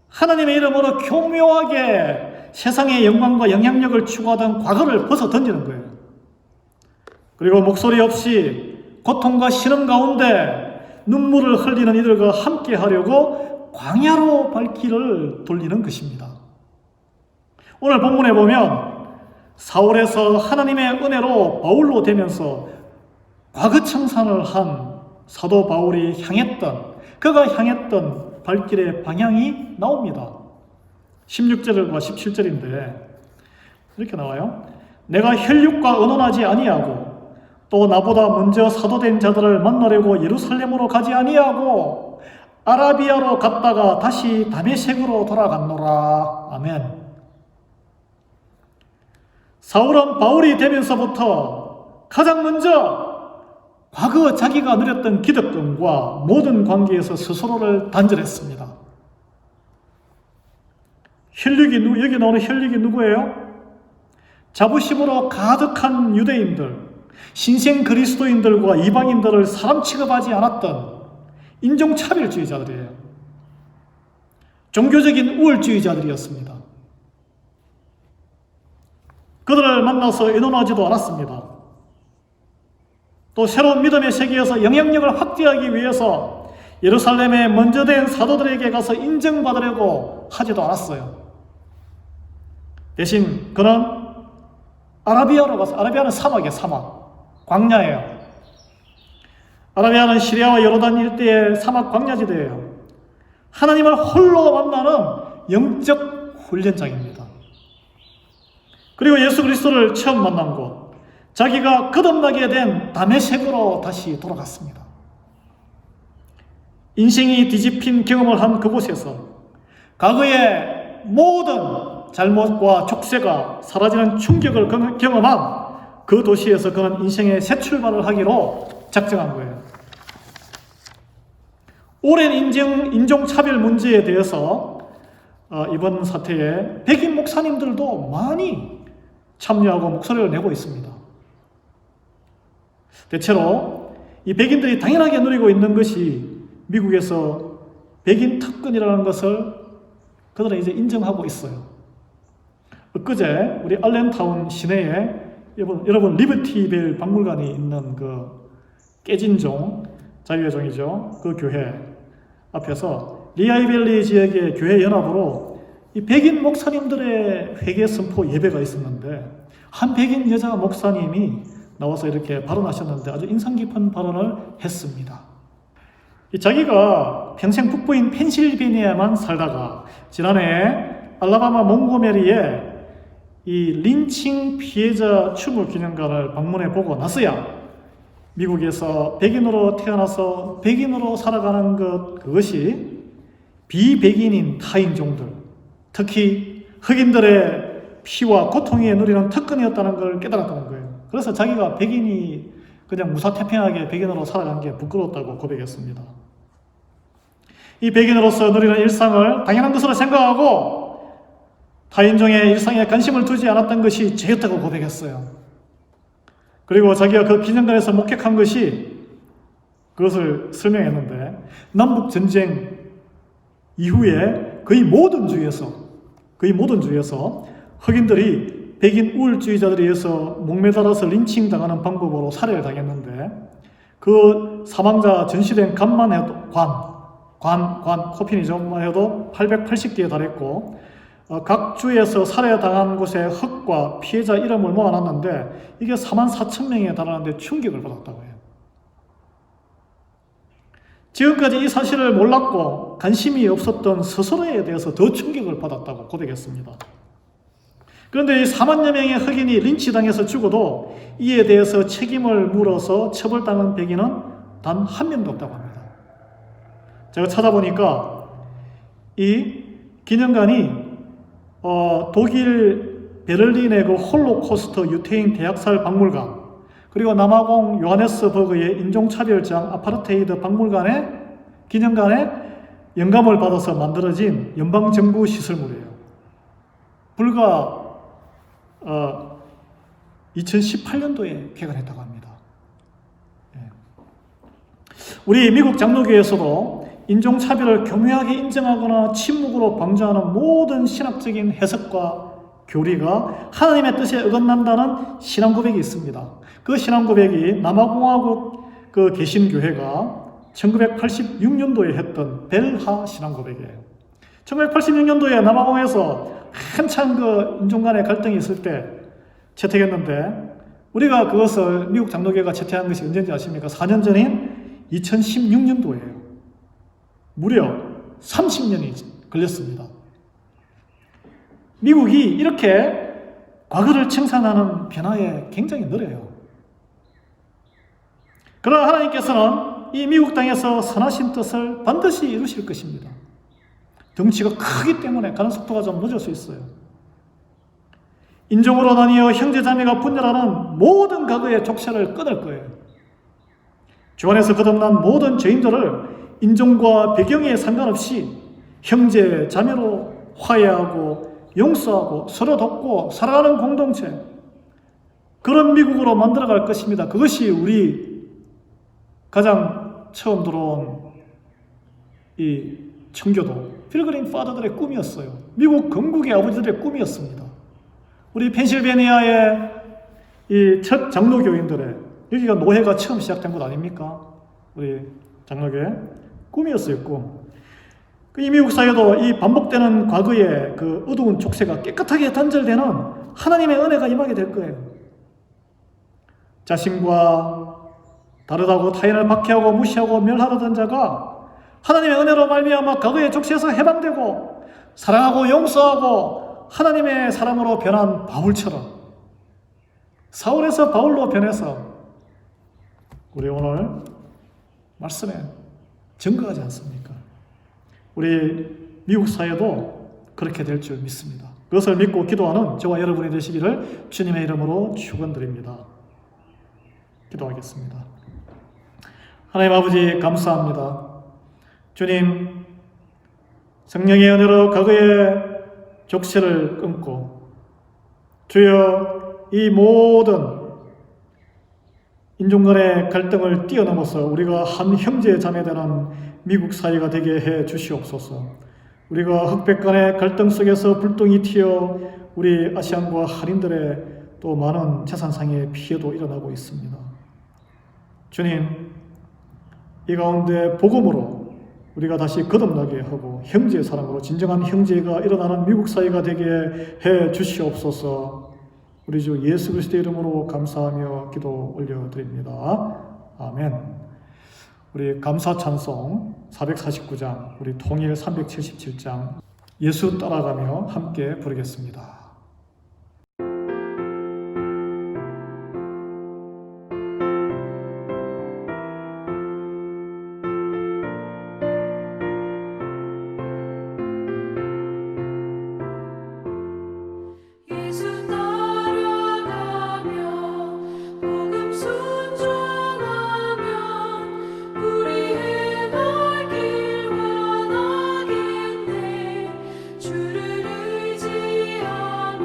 하나님의 이름으로 교묘하게 세상의 영광과 영향력을 추구하던 과거를 벗어 던지는 거예요. 그리고 목소리 없이 고통과 신음 가운데 눈물을 흘리는 이들과 함께 하려고 광야로 발길을 돌리는 것입니다. 오늘 본문에 보면 사울에서 하나님의 은혜로 바울로 되면서 과거 청산을 한 사도 바울이 그가 향했던 발길의 방향이 나옵니다. 16절과 17절인데 이렇게 나와요. 내가 혈육과 의논하지 아니하고 또 나보다 먼저 사도된 자들을 만나려고 예루살렘으로 가지 아니하고 아라비아로 갔다가 다시 다메섹으로 돌아갔노라. 아멘. 사울은 바울이 되면서부터 가장 먼저 과거 자기가 누렸던 기득권과 모든 관계에서 스스로를 단절했습니다. 여기 나오는 혈육이 누구예요? 자부심으로 가득한 유대인들, 신생 그리스도인들과 이방인들을 사람 취급하지 않았던 인종차별주의자들이에요. 종교적인 우월주의자들이었습니다. 그들을 만나서 의논하지도 않았습니다. 또 새로운 믿음의 세계에서 영향력을 확대하기 위해서 예루살렘에 먼저 된 사도들에게 가서 인정받으려고 하지도 않았어요. 대신 그는 아라비아로 가서, 아라비아는 사막이에요. 사막, 광야예요. 아라비아는 시리아와 요르단 일대의 사막 광야지대예요. 하나님을 홀로 만나는 영적 훈련장입니다. 그리고 예수 그리스도를 처음 만난 곳, 자기가 거듭나게 된 다메섹으로 다시 돌아갔습니다. 인생이 뒤집힌 경험을 한 그곳에서 과거의 모든 잘못과 족쇄가 사라지는 충격을 경험한 그 도시에서 그는 인생의 새 출발을 하기로 작정한 거예요. 오랜 인종차별 문제에 대해서 이번 사태에 백인 목사님들도 많이 참여하고 목소리를 내고 있습니다. 대체로 이 백인들이 당연하게 누리고 있는 것이 미국에서 백인 특권이라는 것을 그들은 이제 인정하고 있어요. 엊그제 우리 알렌타운 시내에 여러분 리버티벨 박물관이 있는 그 깨진 종, 자유의 종이죠. 그 교회 앞에서 리아이밸리 지역의 교회 연합으로 이 백인 목사님들의 회개 선포 예배가 있었는데 한 백인 여자 목사님이 나와서 이렇게 발언하셨는데 아주 인상 깊은 발언을 했습니다. 자기가 평생 북부인 펜실베니아만 살다가 지난해 알라바마 몽고메리에 이 린칭 피해자 추모 기념관을 방문해 보고 나서야 미국에서 백인으로 태어나서 백인으로 살아가는 그것이 비백인인 타인종들, 특히 흑인들의 피와 고통에 누리는 특권이었다는 걸 깨달았다는 거예요. 그래서 자기가 백인이 그냥 무사태평하게 백인으로 살아간 게 부끄럽다고 고백했습니다. 이 백인으로서 누리는 일상을 당연한 것으로 생각하고 타인종의 일상에 관심을 두지 않았던 것이 죄였다고 고백했어요. 그리고 자기가 그 기념관에서 목격한 것이 그것을 설명했는데 남북전쟁 이후에 거의 모든 주에서 흑인들이 백인 우월주의자들에 의해서 목매달아서 린칭 당하는 방법으로 살해를 당했는데 그 사망자 전시된 관만 해도 코핀이죠. 해도 880개에 달했고 각 주에서 살해당한 곳에 흑과 피해자 이름을 모아놨는데 이게 44,000명에 달하는데 충격을 받았다고 해요. 지금까지 이 사실을 몰랐고 관심이 없었던 스스로에 대해서 더 충격을 받았다고 고백했습니다. 그런데 이 4만여 명의 흑인이 린치당해서 죽어도 이에 대해서 책임을 물어서 처벌당한 백인은 단 한 명도 없다고 합니다. 제가 찾아보니까 이 기념관이 독일 베를린의 그 홀로코스트 유태인 대학살 박물관, 그리고 남아공 요하네스버그의 인종차별장 아파르테이드 기념관에 영감을 받아서 만들어진 연방정부 시설물이에요. 불과 2018년도에 개관했다고 합니다. 우리 미국 장로교에서도 인종차별을 교묘하게 인정하거나 침묵으로 방조하는 모든 신학적인 해석과 교리가 하나님의 뜻에 어긋난다는 신앙 고백이 있습니다. 그 신앙 고백이 남아공화국 그 개신교회가 1986년도에 했던 벨하 신앙 고백이에요. 1986년도에 남아공에서 한참 그 인종 간의 갈등이 있을 때 채택했는데 우리가 그것을 미국 장로교회가 채택한 것이 언제인지 아십니까? 4년 전인 2016년도예요. 무려 30년이 걸렸습니다. 미국이 이렇게 과거를 청산하는 변화에 굉장히 느려요. 그러나 하나님께서는 이 미국 땅에서 선하신 뜻을 반드시 이루실 것입니다. 덩치가 크기 때문에 가는 속도가 좀 늦을 수 있어요. 인종으로 나뉘어 형제자매가 분열하는 모든 과거의 족쇄를 끊을 거예요. 주 안에서 거듭난 모든 죄인들을 인종과 배경에 상관없이 형제, 자매로 화해하고 용서하고 서로 돕고 살아가는 공동체, 그런 미국으로 만들어갈 것입니다. 그것이 우리 가장 처음 들어온 이 청교도 필그림 파더들의 꿈이었어요. 미국 건국의 아버지들의 꿈이었습니다. 우리 펜실베니아의 이 첫 장로교인들의, 여기가 노회가 처음 시작된 곳 아닙니까? 우리 장로교의 꿈이었어요, 꿈. 이 미국 사회도 이 반복되는 과거의 그 어두운 족쇄가 깨끗하게 단절되는 하나님의 은혜가 임하게 될 거예요. 자신과 다르다고 타인을 박해하고 무시하고 멸하려던 자가 하나님의 은혜로 말미암아 과거의 족쇄에서 해방되고 사랑하고 용서하고 하나님의 사람으로 변한 바울처럼, 사울에서 바울로 변해서 우리 오늘 말씀에 증거하지 않습니까? 우리 미국 사회도 그렇게 될 줄 믿습니다. 그것을 믿고 기도하는 저와 여러분이 되시기를 주님의 이름으로 축원드립니다. 기도하겠습니다. 하나님 아버지, 감사합니다. 주님, 성령의 은혜로 과거의 족쇄를 끊고 주여 이 모든 인종 간의 갈등을 뛰어넘어서 우리가 한 형제 자매 되는 미국 사회가 되게 해 주시옵소서. 우리가 흑백 간의 갈등 속에서 불똥이 튀어 우리 아시안과 한인들의 또 많은 재산상의 피해도 일어나고 있습니다. 주님, 이 가운데 복음으로 우리가 다시 거듭나게 하고 형제의 사랑으로 진정한 형제가 일어나는 미국 사회가 되게 해 주시옵소서. 우리 주 예수 그리스도의 이름으로 감사하며 기도 올려드립니다. 아멘. 우리 감사 찬송 449장, 우리 통일 377장 예수 따라가며 함께 부르겠습니다. 예수 따라가며 복음 순종하면 우리 행할 길 원하겠네. 주를 의지하며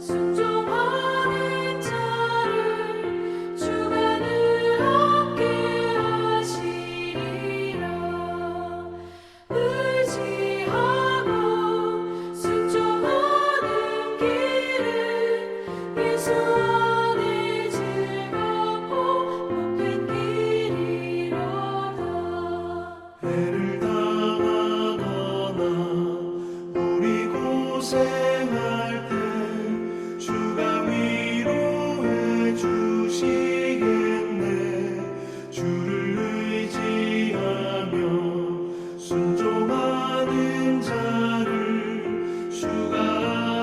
순종하는 자를 주가 늘 함께 하시리라. 의지하고 순종하는 길은 예수 안에 즐겁고 복된 길이로다. 해를 당하거나 우리 고생할 때 주가 위로해 주시겠네. 주를 의지하며 순종하는 자를 주가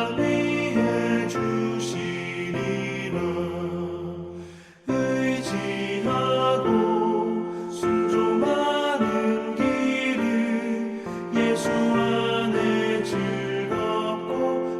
안위해 주시리라. 의지하고 순종하는 길은 예수 안에 즐겁고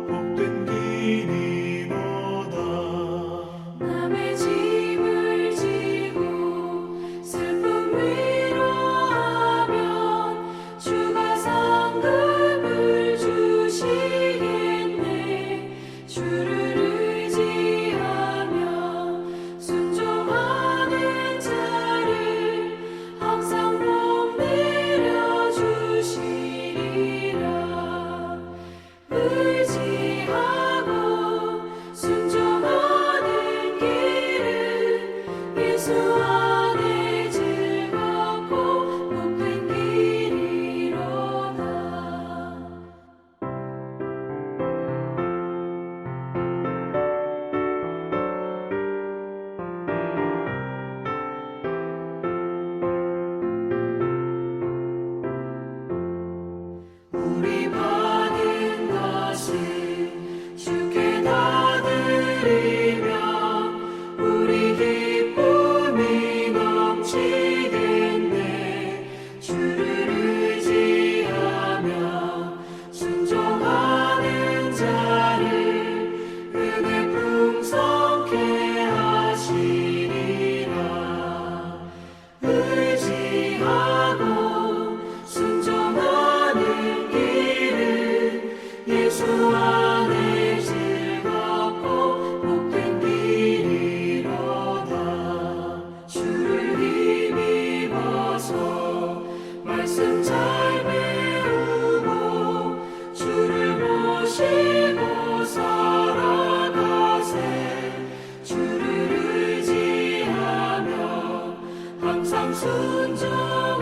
안에 즐겁고 복된 길이로다. 주를 힘입어서 말씀 잘 배우고 주를 모시고 살아가세. 주를 의지하며 항상 순종하면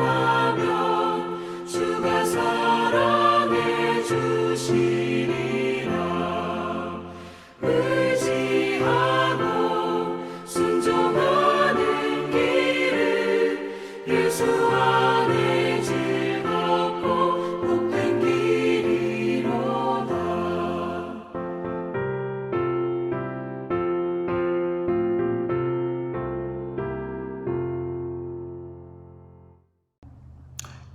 주가 사랑해 주시리라. 의지하고 순종하는 길은 예수 안에 즐겁고 복된 길이로다.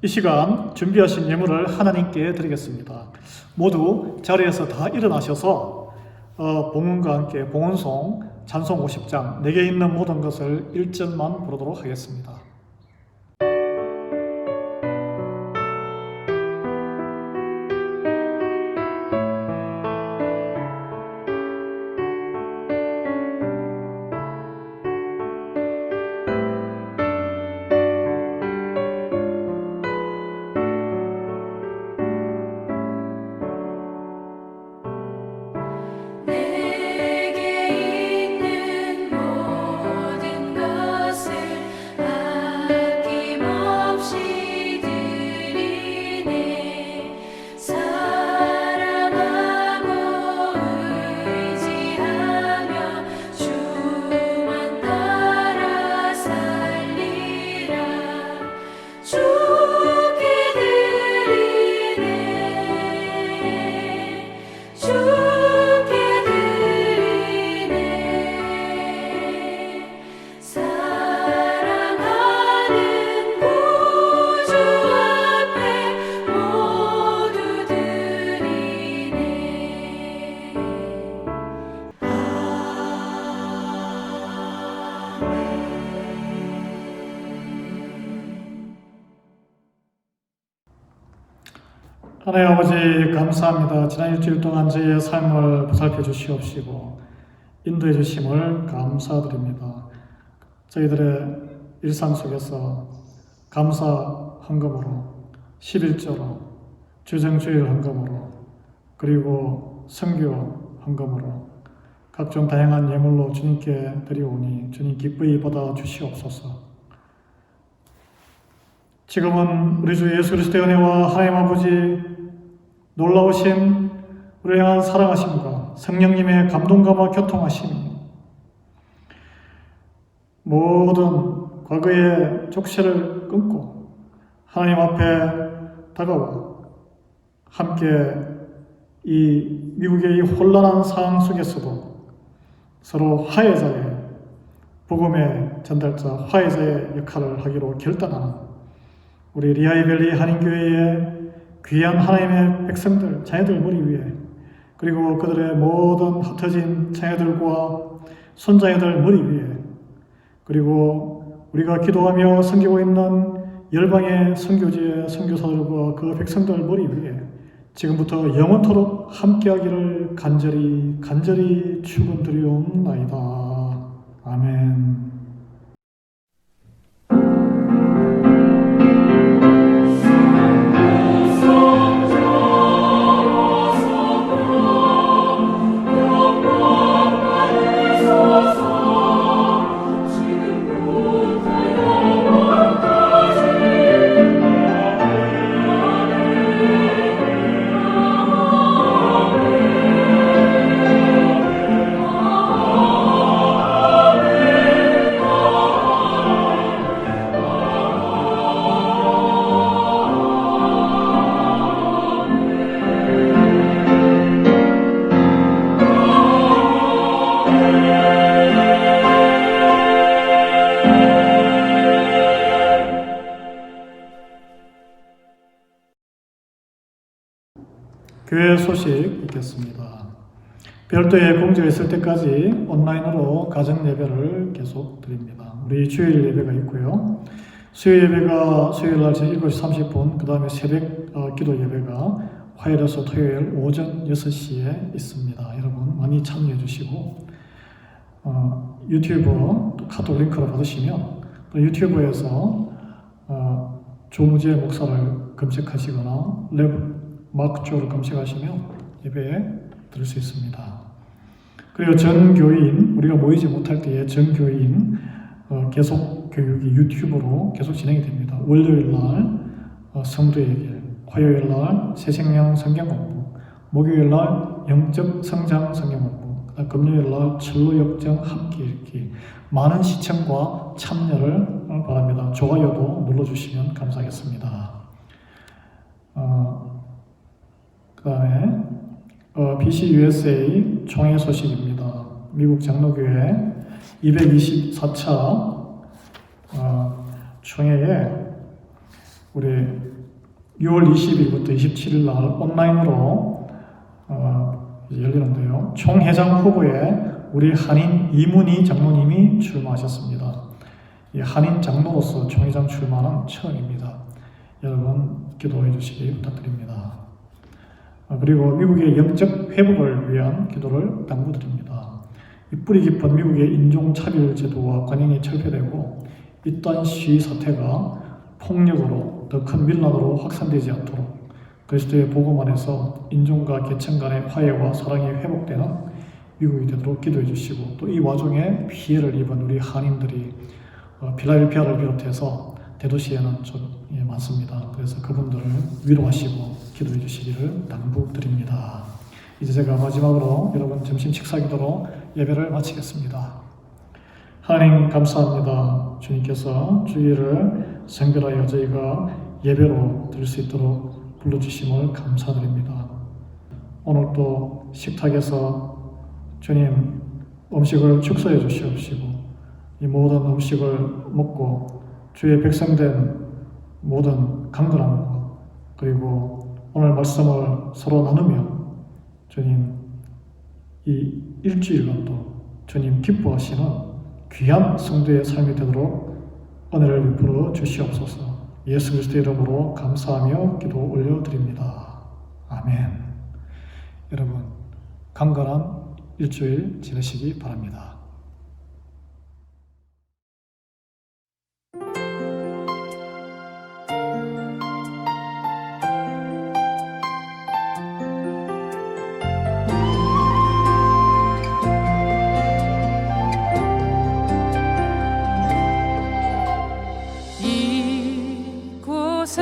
이 시간 준비하신 예물을 하나님께 드리겠습니다. 모두 자리에서 다 일어나셔서 봉헌과 함께 봉헌송 찬송 50장 내게 있는 모든 것을 1절만 부르도록 하겠습니다. 내게 있는 모든 것을 아낌없이 드리네. 사랑하고 의지하며 주만 따라 살리라. 주께 드리네. 주께 드리네. 사랑하는 구주 앞에 모두 드리네. 하나님 아버지 감사합니다. 지난 일주일 동안 저희의 삶을 보살펴 주시옵시고 인도해 주심을 감사드립니다. 저희들의 일상 속에서 감사 헌금으로 11조로 주정주일 헌금으로 그리고 선교 헌금으로 각종 다양한 예물로 주님께 드리오니 주님 기쁘게 받아 주시옵소서. 지금은 우리 주 예수 그리스도의 은혜와 하나님 아버지 놀라우신 우리를 향한 사랑하심과 성령님의 감동감과 교통하심이 모든 과거의 족쇄를 끊고 하나님 앞에 다가와 함께 이 미국의 이 혼란한 상황 속에서도 서로 화해자의 복음의 전달자 화해자의 역할을 하기로 결단하는 우리 리하이밸리 한인교회의 귀한 하나님의 백성들, 자녀들 머리 위에 그리고 그들의 모든 흩어진 자녀들과 손자녀들 머리 위에 그리고 우리가 기도하며 섬기고 있는 열방의 선교지의 선교사들과 그 백성들 머리 위에 지금부터 영원토록 함께하기를 간절히 축원드리옵나이다. 아멘. 교회 소식 읽겠습니다. 별도의 공지가 있을 때까지 온라인으로 가정 예배를 계속 드립니다. 우리 주일 예배가 있고요. 수요 예배가 수요일 날 7시 30분, 그 다음에 새벽 기도 예배가 화요일에서 토요일 오전 6시에 있습니다. 여러분 많이 참여해 주시고 유튜브 또 카톡 링크를 받으시면 또 유튜브에서 조무재 목사를 검색하시거나 레브 마크조를 검색하시면 예배에 들을 수 있습니다. 그리고 전교인, 우리가 모이지 못할 때에 전교인 계속 교육이 유튜브로 계속 진행이 됩니다. 월요일 날 성도의 길, 화요일 날 새생명 성경 공부, 목요일 날 영적 성장 성경 공부, 금요일 날 철로 역정 함께 읽기. 많은 시청과 참여를 바랍니다. 좋아요도 눌러주시면 감사하겠습니다. 그 다음에 BC USA 총회 소식입니다. 미국 장로교회 224차 총회에 우리 6월 20일부터 27일 날 온라인으로 열리는데요. 총회장 후보에 우리 한인 이문희 장로님이 출마하셨습니다. 이 한인 장로로서 총회장 출마는 처음입니다. 여러분 기도해 주시기 부탁드립니다. 그리고 미국의 영적 회복을 위한 기도를 당부드립니다. 이 뿌리 깊은 미국의 인종차별 제도와 관행이 철폐되고 이떠한 시위 사태가 폭력으로 더 큰 밀란으로 확산되지 않도록 그리스도의 복음 안에서 인종과 계층 간의 화해와 사랑이 회복되는 미국이 되도록 기도해 주시고 또 이 와중에 피해를 입은 우리 한인들이 필라델피아를 비롯해서 대도시에는 좀 많습니다. 그래서 그분들을 위로하시고 기도해 주시기를 당부드립니다. 이제 제가 마지막으로 여러분 점심 식사 기도로 예배를 마치겠습니다. 하나님 감사합니다. 주님께서 주일을 성별하여 저희가 예배로 드릴 수 있도록 불러주심을 감사드립니다. 오늘 또 식탁에서 주님 음식을 축소해 주시옵시고 이 모든 음식을 먹고 주의 백성된 모든 강건한 것 그리고 오늘 말씀을 서로 나누며 주님 이 일주일간도 주님 기뻐하시는 귀한 성도의 삶이 되도록 은혜를 베풀어 주시옵소서. 예수 그리스도의 이름으로 감사하며 기도 올려드립니다. 아멘. 여러분 강건한 일주일 지내시기 바랍니다. 이곳에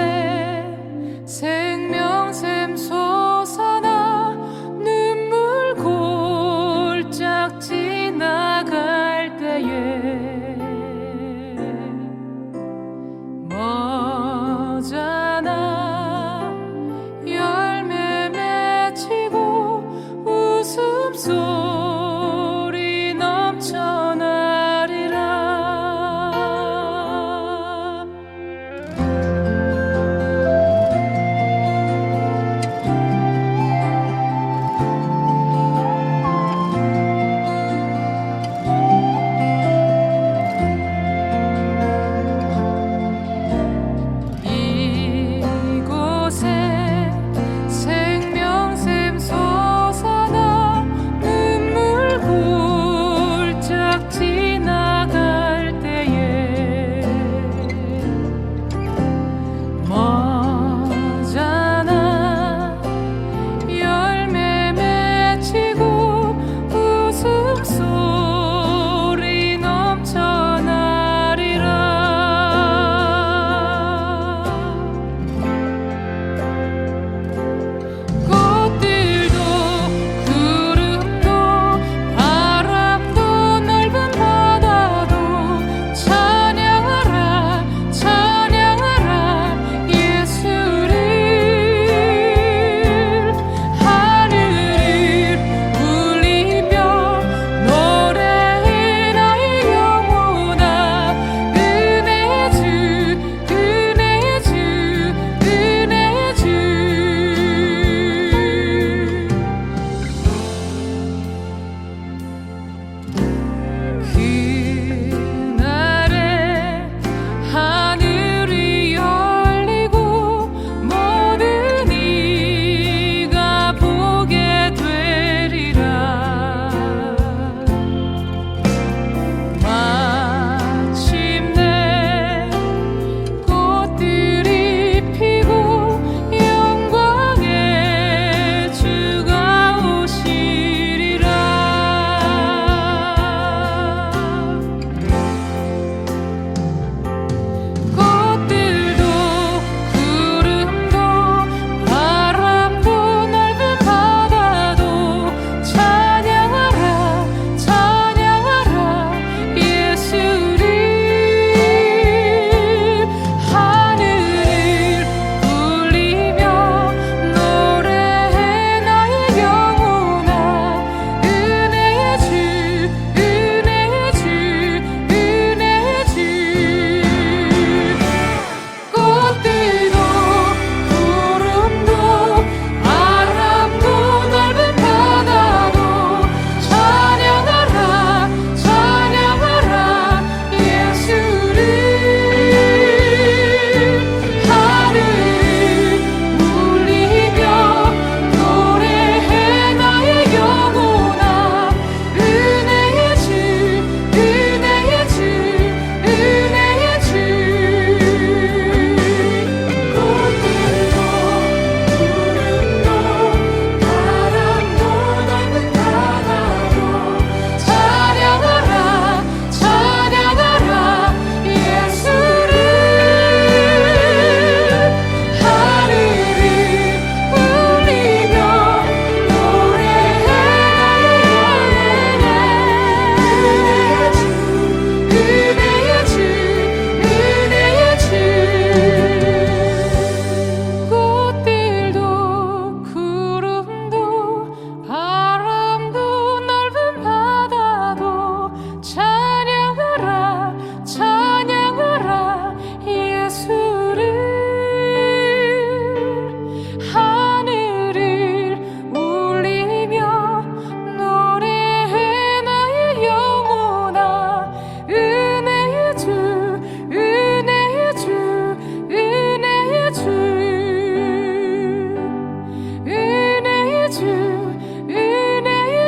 생명샘 솟아나 눈물 골짝 지나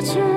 주